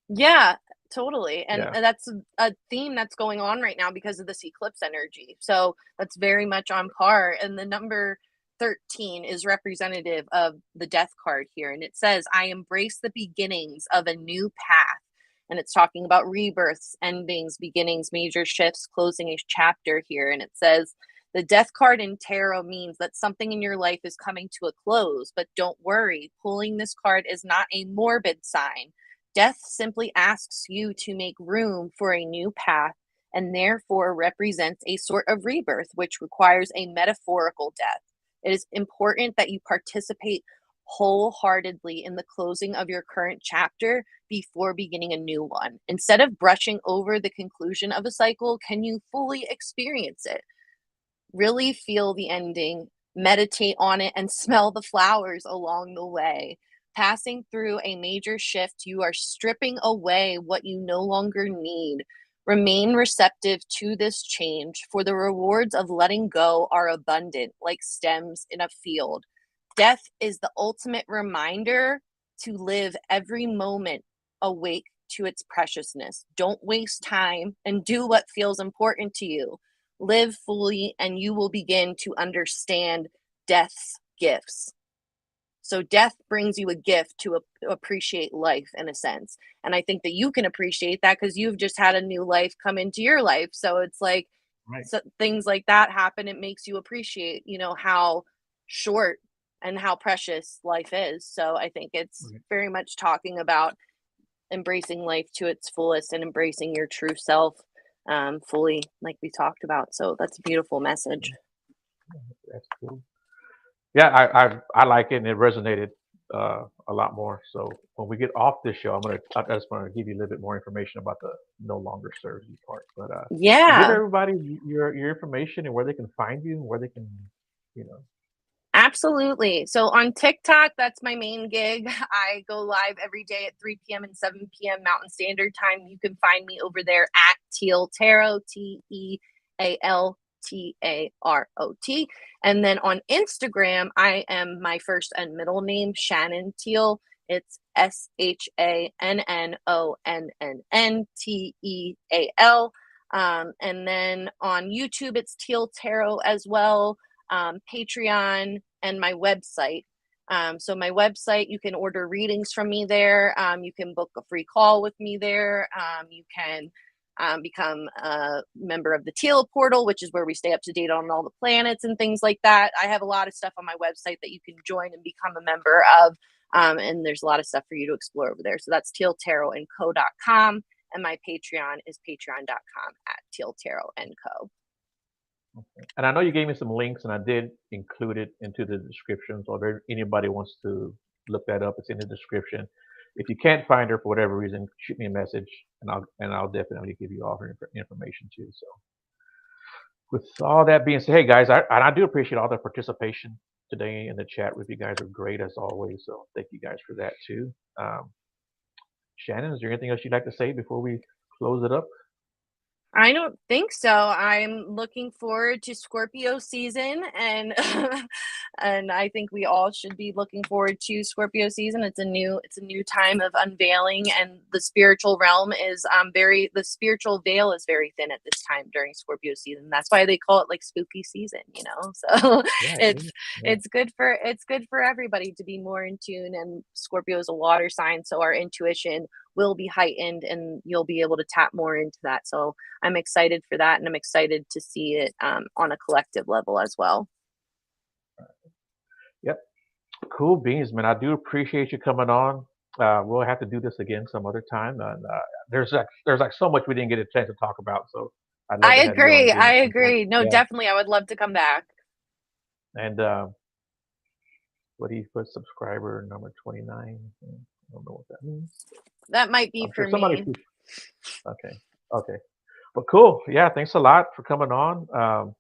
Yeah, totally. And Yeah. that's a theme that's going on right now because of this eclipse energy. So that's very much on par. And the number 13 is representative of the death card here. And it says, I embrace the beginnings of a new path. And it's talking about rebirths, endings, beginnings, major shifts, closing a chapter here. And it says, the death card in tarot means that something in your life is coming to a close, but don't worry. Pulling this card is not a morbid sign. Death simply asks you to make room for a new path and therefore represents a sort of rebirth, which requires a metaphorical death. It is important that you participate wholeheartedly in the closing of your current chapter before beginning a new one. Instead of brushing over the conclusion of a cycle, can you fully experience it? Really feel the ending, meditate on it, and smell the flowers along the way. Passing through a major shift, you are stripping away what you no longer need. Remain receptive to this change, for the rewards of letting go are abundant, like stems in a field. Death is the ultimate reminder to live every moment awake to its preciousness. Don't waste time and do what feels important to you. Live fully, and you will begin to understand death's gifts. So death brings you a gift to appreciate life in a sense. And I think that you can appreciate that because you've just had a new life come into your life. So it's like Right. things like that happen. It makes you appreciate, how short and how precious life is. So I think it's Right. very much talking about embracing life to its fullest and embracing your true self. fully, like we talked about. So that's a beautiful message. That's cool. Yeah, I like it, and it resonated a lot more. So when we get off this show, I just want to give you a little bit more information about the no longer serves you part. But give Yeah. everybody your information and where they can find you and where they can, you know. Absolutely. So on TikTok, that's my main gig. I go live every day at 3 p.m. and 7 p.m. Mountain Standard Time. You can find me over there at Teal Tarot, TealTarot. And then on Instagram, I am my first and middle name, Shannon Teal. It's SHANNONNNTEAL. And then on YouTube, it's Teal Tarot as well, Patreon, and my website. So my website, you can order readings from me there. You can book a free call with me there. You can become a member of the Teal portal, which is where we stay up to date on all the planets and things like that. I have a lot of stuff on my website that you can join and become a member of. And there's a lot of stuff for you to explore over there. So that's tealtarotandco.com. And my Patreon is patreon.com at tealtarotandco. Okay. And I know you gave me some links, and I did include it into the description. So if anybody wants to look that up, it's in the description. If you can't find her for whatever reason, shoot me a message, and I'll definitely give you all her information too. So with all that being said, hey guys, I do appreciate all the participation today in the chat with you guys. Are great as always. So thank you guys for that too. Shannon, is there anything else you'd like to say before we close it up? I don't think so. I'm looking forward to Scorpio season, and and I think we all should be looking forward to Scorpio season. It's a new time of unveiling, and the spiritual realm is the spiritual veil is very thin at this time during Scorpio season. That's why they call it like spooky season, you know. So Yeah, it it's is. Yeah. it's good for everybody to be more in tune. And Scorpio is a water sign, so our intuition will be heightened, and you'll be able to tap more into that. So I'm excited for that, and I'm excited to see it on a collective level as well. Yep. Cool beans, man. I do appreciate you coming on. We'll have to do this again some other time. And there's like so much we didn't get a chance to talk about. So I'd love I to have you on agree. again I at some point. agree. No, Yeah. definitely. I would love to come back. And what do you put? Subscriber number 29. I don't know what that means. That might be I'm sure for somebody. me. Okay. Okay. But cool. Yeah. Thanks a lot for coming on.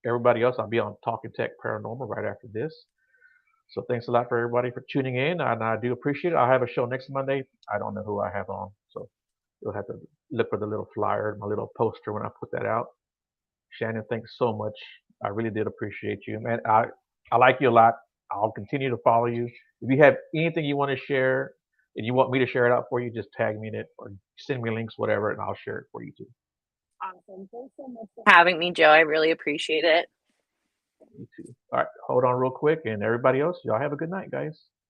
Everybody else, I'll be on Talking Tech Paranormal right after this. So thanks a lot for everybody for tuning in, and I do appreciate it. I'll have a show next Monday. I don't know who I have on, so you'll have to look for the little flyer, my little poster when I put that out. Shannon, thanks so much. I really did appreciate you, man. I like you a lot. I'll continue to follow you. If you have anything you want to share and you want me to share it out for you, just tag me in it or send me links, whatever, and I'll share it for you too. Awesome. Thanks so much for having me, Joe. I really appreciate it. You too. All right, hold on real quick, and everybody else, y'all have a good night, guys.